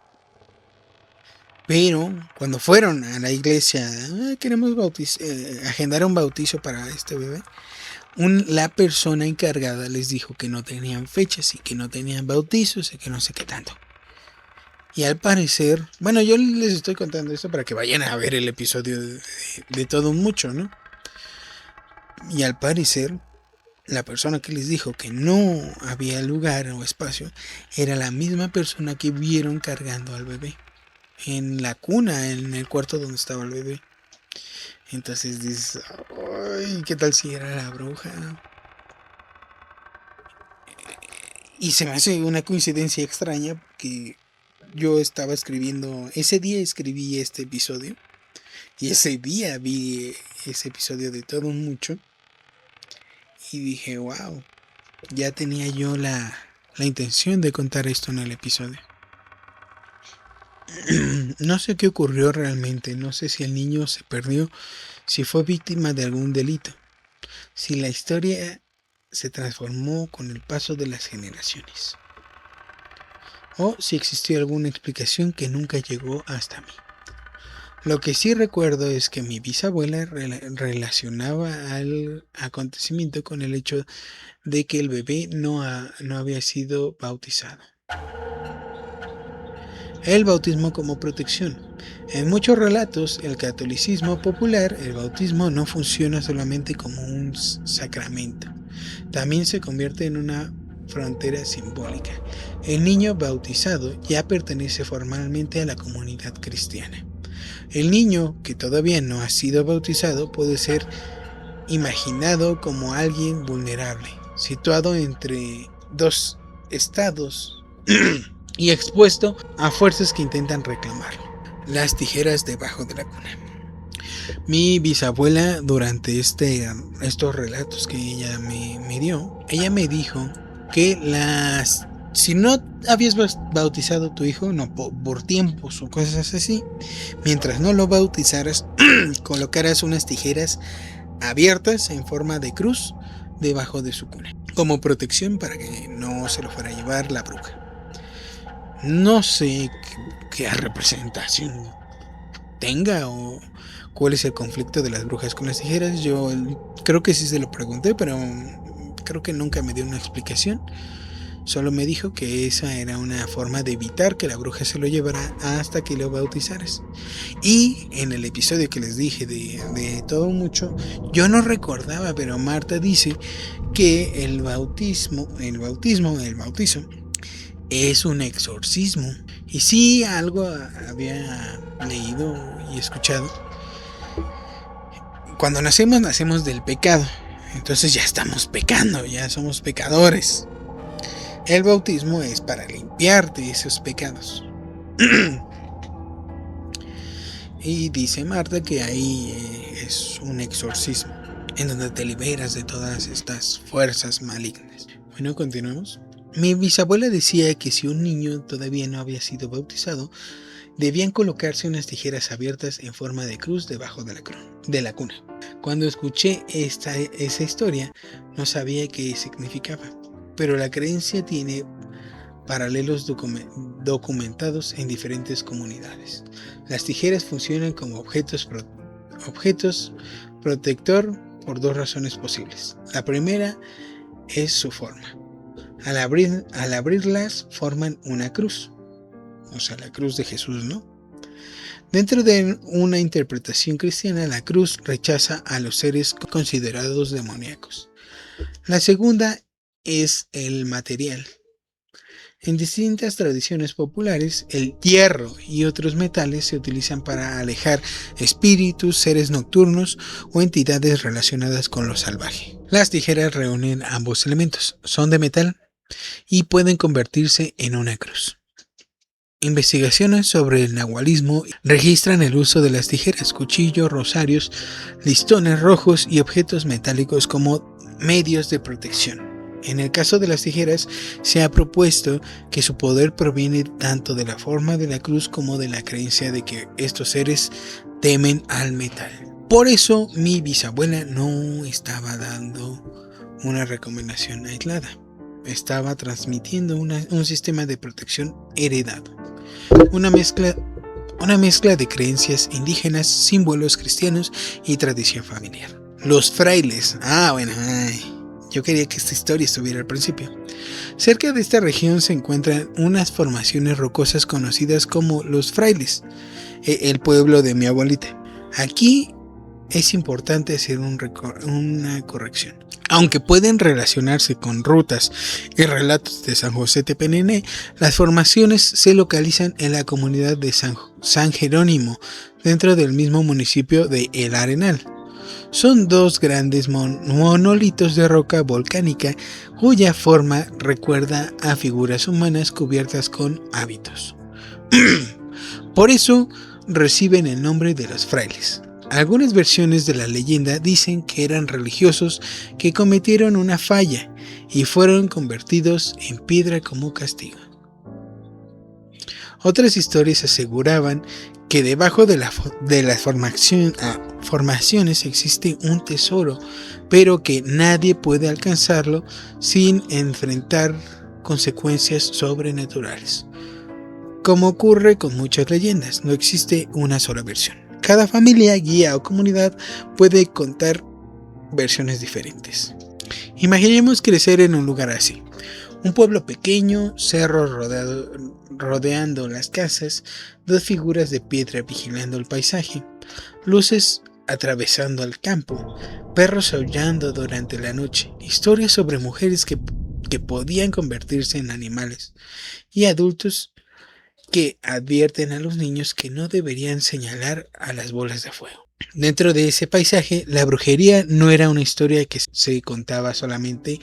Pero cuando fueron a la iglesia, queremos agendar un bautizo para este bebé, la persona encargada les dijo que no tenían fechas y que no tenían bautizos y que no sé qué tanto. Y al parecer, bueno, yo les estoy contando esto para que vayan a ver el episodio de Todo Mucho, ¿no? Y al parecer, la persona que les dijo que no había lugar o espacio era la misma persona que vieron cargando al bebé en la cuna, en el cuarto donde estaba el bebé. Entonces dices, ay, ¿qué tal si era la bruja? Y se me hace una coincidencia extraña que yo estaba escribiendo, ese día escribí este episodio y ese día vi ese episodio de Todo Mucho y dije, wow, ya tenía yo la intención de contar esto en el episodio. No sé qué ocurrió realmente, no sé si el niño se perdió, si fue víctima de algún delito, si la historia se transformó con el paso de las generaciones, o si existió alguna explicación que nunca llegó hasta mí. Lo que sí recuerdo es que mi bisabuela relacionaba al acontecimiento con el hecho de que el bebé no había sido bautizado. El bautismo como protección. En muchos relatos, el catolicismo popular, el bautismo no funciona solamente como un sacramento. También se convierte en una frontera simbólica. El niño bautizado ya pertenece formalmente a la comunidad cristiana. El niño que todavía no ha sido bautizado puede ser imaginado como alguien vulnerable, situado entre dos estados y expuesto a fuerzas que intentan reclamarlo. Las tijeras debajo de la cuna. Mi bisabuela, durante estos relatos que ella me dio, ella me dijo que si no habías bautizado a tu hijo, no por tiempos o cosas así, mientras no lo bautizaras, colocaras unas tijeras abiertas en forma de cruz debajo de su cuna, como protección para que no se lo fuera a llevar la bruja. No sé qué representación tenga o cuál es el conflicto de las brujas con las tijeras. Yo creo que sí se lo pregunté, pero creo que nunca me dio una explicación. Solo me dijo que esa era una forma de evitar que la bruja se lo llevara hasta que lo bautizaras. Y en el episodio que les dije de Todo Mucho, yo no recordaba, pero Marta dice que el bautizo es un exorcismo. Y sí, algo había leído y escuchado. Cuando nacemos del pecado. Entonces ya estamos pecando, ya somos pecadores. El bautismo es para limpiarte de esos pecados. Y dice Marta que ahí es un exorcismo, en donde te liberas de todas estas fuerzas malignas. Bueno, continuemos. Mi bisabuela decía que si un niño todavía no había sido bautizado, debían colocarse unas tijeras abiertas en forma de cruz debajo de la cuna. Cuando escuché esa historia, no sabía qué significaba, pero la creencia tiene paralelos documentados en diferentes comunidades. Las tijeras funcionan como objetos protector por dos razones posibles. La primera es su forma. Al abrirlas forman una cruz, o sea, la cruz de Jesús, ¿no? Dentro de una interpretación cristiana, la cruz rechaza a los seres considerados demoníacos. La segunda es el material. En distintas tradiciones populares, el hierro y otros metales se utilizan para alejar espíritus, seres nocturnos o entidades relacionadas con lo salvaje. Las tijeras reúnen ambos elementos, son de metal y pueden convertirse en una cruz. Investigaciones sobre el nahualismo registran el uso de las tijeras, cuchillos, rosarios, listones rojos y objetos metálicos como medios de protección. En el caso de las tijeras, se ha propuesto que su poder proviene tanto de la forma de la cruz como de la creencia de que estos seres temen al metal. Por eso mi bisabuela no estaba dando una recomendación aislada. Estaba transmitiendo un sistema de protección heredado. Una mezcla una mezcla de creencias indígenas, símbolos cristianos y tradición familiar. Los frailes. Yo quería que esta historia estuviera al principio. Cerca de esta región se encuentran unas formaciones rocosas conocidas como los frailes, el pueblo de mi abuelita. Aquí es importante hacer una corrección. Aunque pueden relacionarse con rutas y relatos de San José Tepenené, las formaciones se localizan en la comunidad de San Jerónimo, dentro del mismo municipio de El Arenal. Son dos grandes monolitos de roca volcánica cuya forma recuerda a figuras humanas cubiertas con hábitos. Por eso reciben el nombre de los frailes. Algunas versiones de la leyenda dicen que eran religiosos que cometieron una falla y fueron convertidos en piedra como castigo. Otras historias aseguraban que debajo de las formaciones existe un tesoro, pero que nadie puede alcanzarlo sin enfrentar consecuencias sobrenaturales. Como ocurre con muchas leyendas, no existe una sola versión. Cada familia, guía o comunidad puede contar versiones diferentes. Imaginemos crecer en un lugar así. Un pueblo pequeño, cerros rodeando las casas, dos figuras de piedra vigilando el paisaje, luces atravesando el campo, perros aullando durante la noche, historias sobre mujeres que podían convertirse en animales y adultos que advierten a los niños que no deberían señalar a las bolas de fuego. Dentro de ese paisaje, la brujería no era una historia que se contaba solamente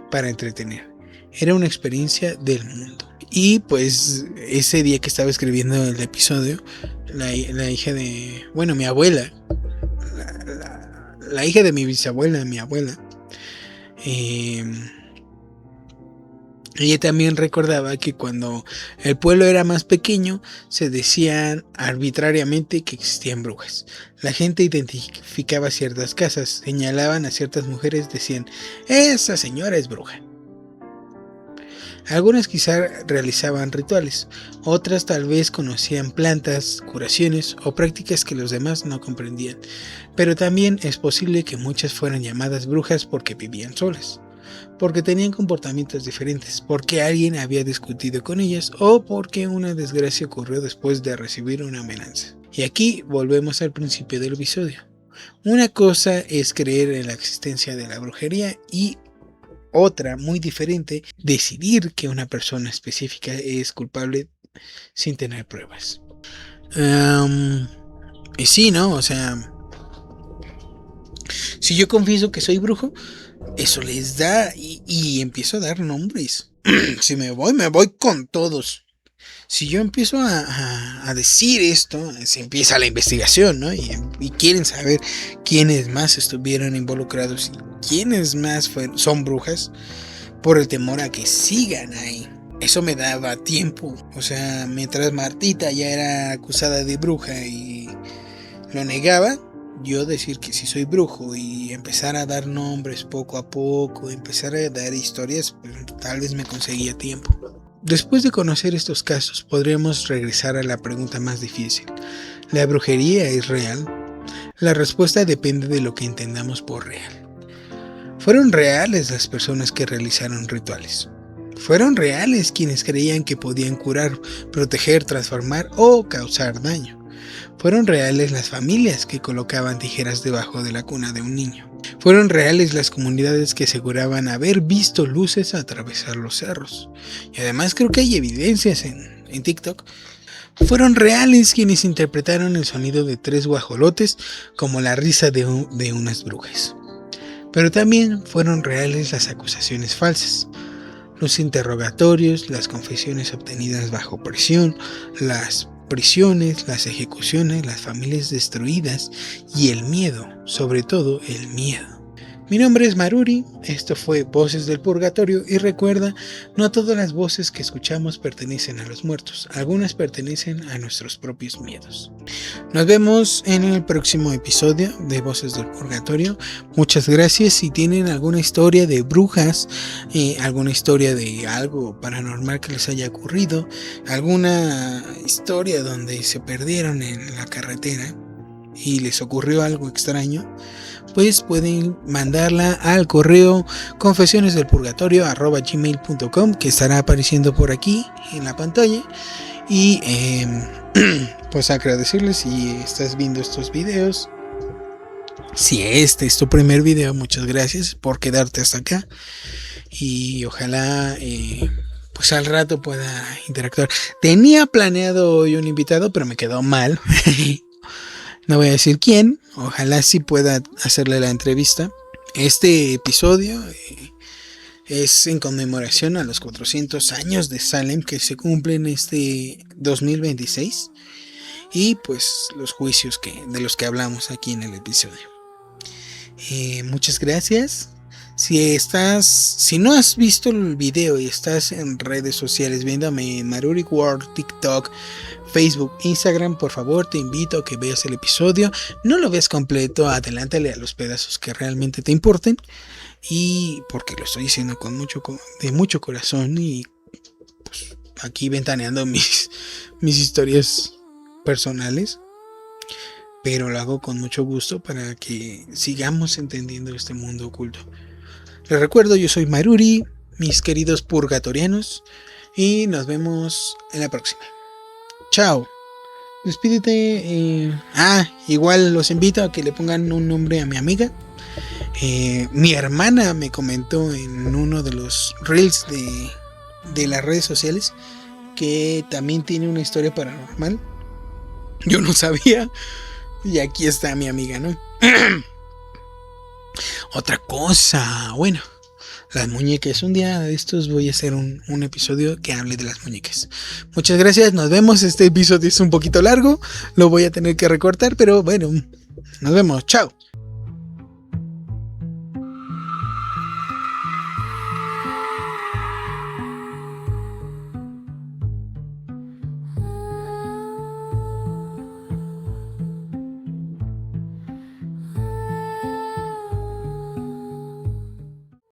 para entretener. Era una experiencia del mundo. Y pues ese día que estaba escribiendo el episodio, la hija de... Bueno, mi abuela. La hija de mi bisabuela, mi abuela. Ella también recordaba que cuando el pueblo era más pequeño, se decían arbitrariamente que existían brujas. La gente identificaba ciertas casas, señalaban a ciertas mujeres, decían, esa señora es bruja. Algunas quizá realizaban rituales, otras tal vez conocían plantas, curaciones o prácticas que los demás no comprendían, pero también es posible que muchas fueran llamadas brujas porque vivían solas, porque tenían comportamientos diferentes, porque alguien había discutido con ellas o porque una desgracia ocurrió después de recibir una amenaza. Y aquí volvemos al principio del episodio. Una cosa es creer en la existencia de la brujería y otra, muy diferente, decidir que una persona específica es culpable sin tener pruebas. Y sí, ¿no? O sea, si yo confieso que soy brujo, eso les da y empiezo a dar nombres. Si me voy con todos. Si yo empiezo a decir esto, se empieza la investigación, ¿no? Y quieren saber quiénes más estuvieron involucrados y quiénes más son brujas por el temor a que sigan ahí. Eso me daba tiempo. O sea, mientras Martita ya era acusada de bruja y lo negaba, yo decir que sí soy brujo y empezar a dar nombres poco a poco, empezar a dar historias, pues tal vez me conseguía tiempo. Después de conocer estos casos, podríamos regresar a la pregunta más difícil. ¿La brujería es real? La respuesta depende de lo que entendamos por real. ¿Fueron reales las personas que realizaron rituales? ¿Fueron reales quienes creían que podían curar, proteger, transformar o causar daño? ¿Fueron reales las familias que colocaban tijeras debajo de la cuna de un niño? ¿Fueron reales las comunidades que aseguraban haber visto luces atravesar los cerros? Y además creo que hay evidencias en TikTok. ¿Fueron reales quienes interpretaron el sonido de 3 guajolotes como la risa de unas brujas? Pero también fueron reales las acusaciones falsas, los interrogatorios, las confesiones obtenidas bajo presión, las prisiones, las ejecuciones, las familias destruidas y el miedo, sobre todo el miedo. Mi nombre es Maruri, esto fue Voces del Purgatorio y recuerda, no todas las voces que escuchamos pertenecen a los muertos, algunas pertenecen a nuestros propios miedos. Nos vemos en el próximo episodio de Voces del Purgatorio. Muchas gracias. Si tienen alguna historia de brujas, alguna historia de algo paranormal que les haya ocurrido, alguna historia donde se perdieron en la carretera y les ocurrió algo extraño, pues pueden mandarla al correo confesionesdelpurgatorio@gmail.com, que estará apareciendo por aquí en la pantalla. Y pues agradecerles si estás viendo estos videos. Si este es tu primer video, muchas gracias por quedarte hasta acá. Y ojalá pues al rato pueda interactuar. Tenía planeado hoy un invitado, pero me quedó mal. No voy a decir quién. Ojalá sí pueda hacerle la entrevista. Este episodio es en conmemoración a los 400 años de Salem que se cumplen este 2026. Y pues los juicios de los que hablamos aquí en el episodio. Muchas gracias. Si no has visto el video y estás en redes sociales viéndome en Maruri World, TikTok, Facebook, Instagram, por favor te invito a que veas el episodio. No lo veas completo, adelántale a los pedazos que realmente te importen. Y porque lo estoy diciendo de mucho corazón y pues, aquí ventaneando mis historias personales. Pero lo hago con mucho gusto para que sigamos entendiendo este mundo oculto. Les recuerdo, yo soy Maruri, mis queridos purgatorianos, y nos vemos en la próxima. Chao. Despídete. Igual los invito a que le pongan un nombre a mi amiga. Mi hermana me comentó en uno de los reels de las redes sociales que también tiene una historia paranormal. Yo no sabía. Y aquí está mi amiga, ¿no? Otra cosa, bueno, las muñecas. Un día de estos voy a hacer un episodio que hable de las muñecas. Muchas gracias, nos vemos. Este episodio es un poquito largo, lo voy a tener que recortar, pero bueno, nos vemos, chao.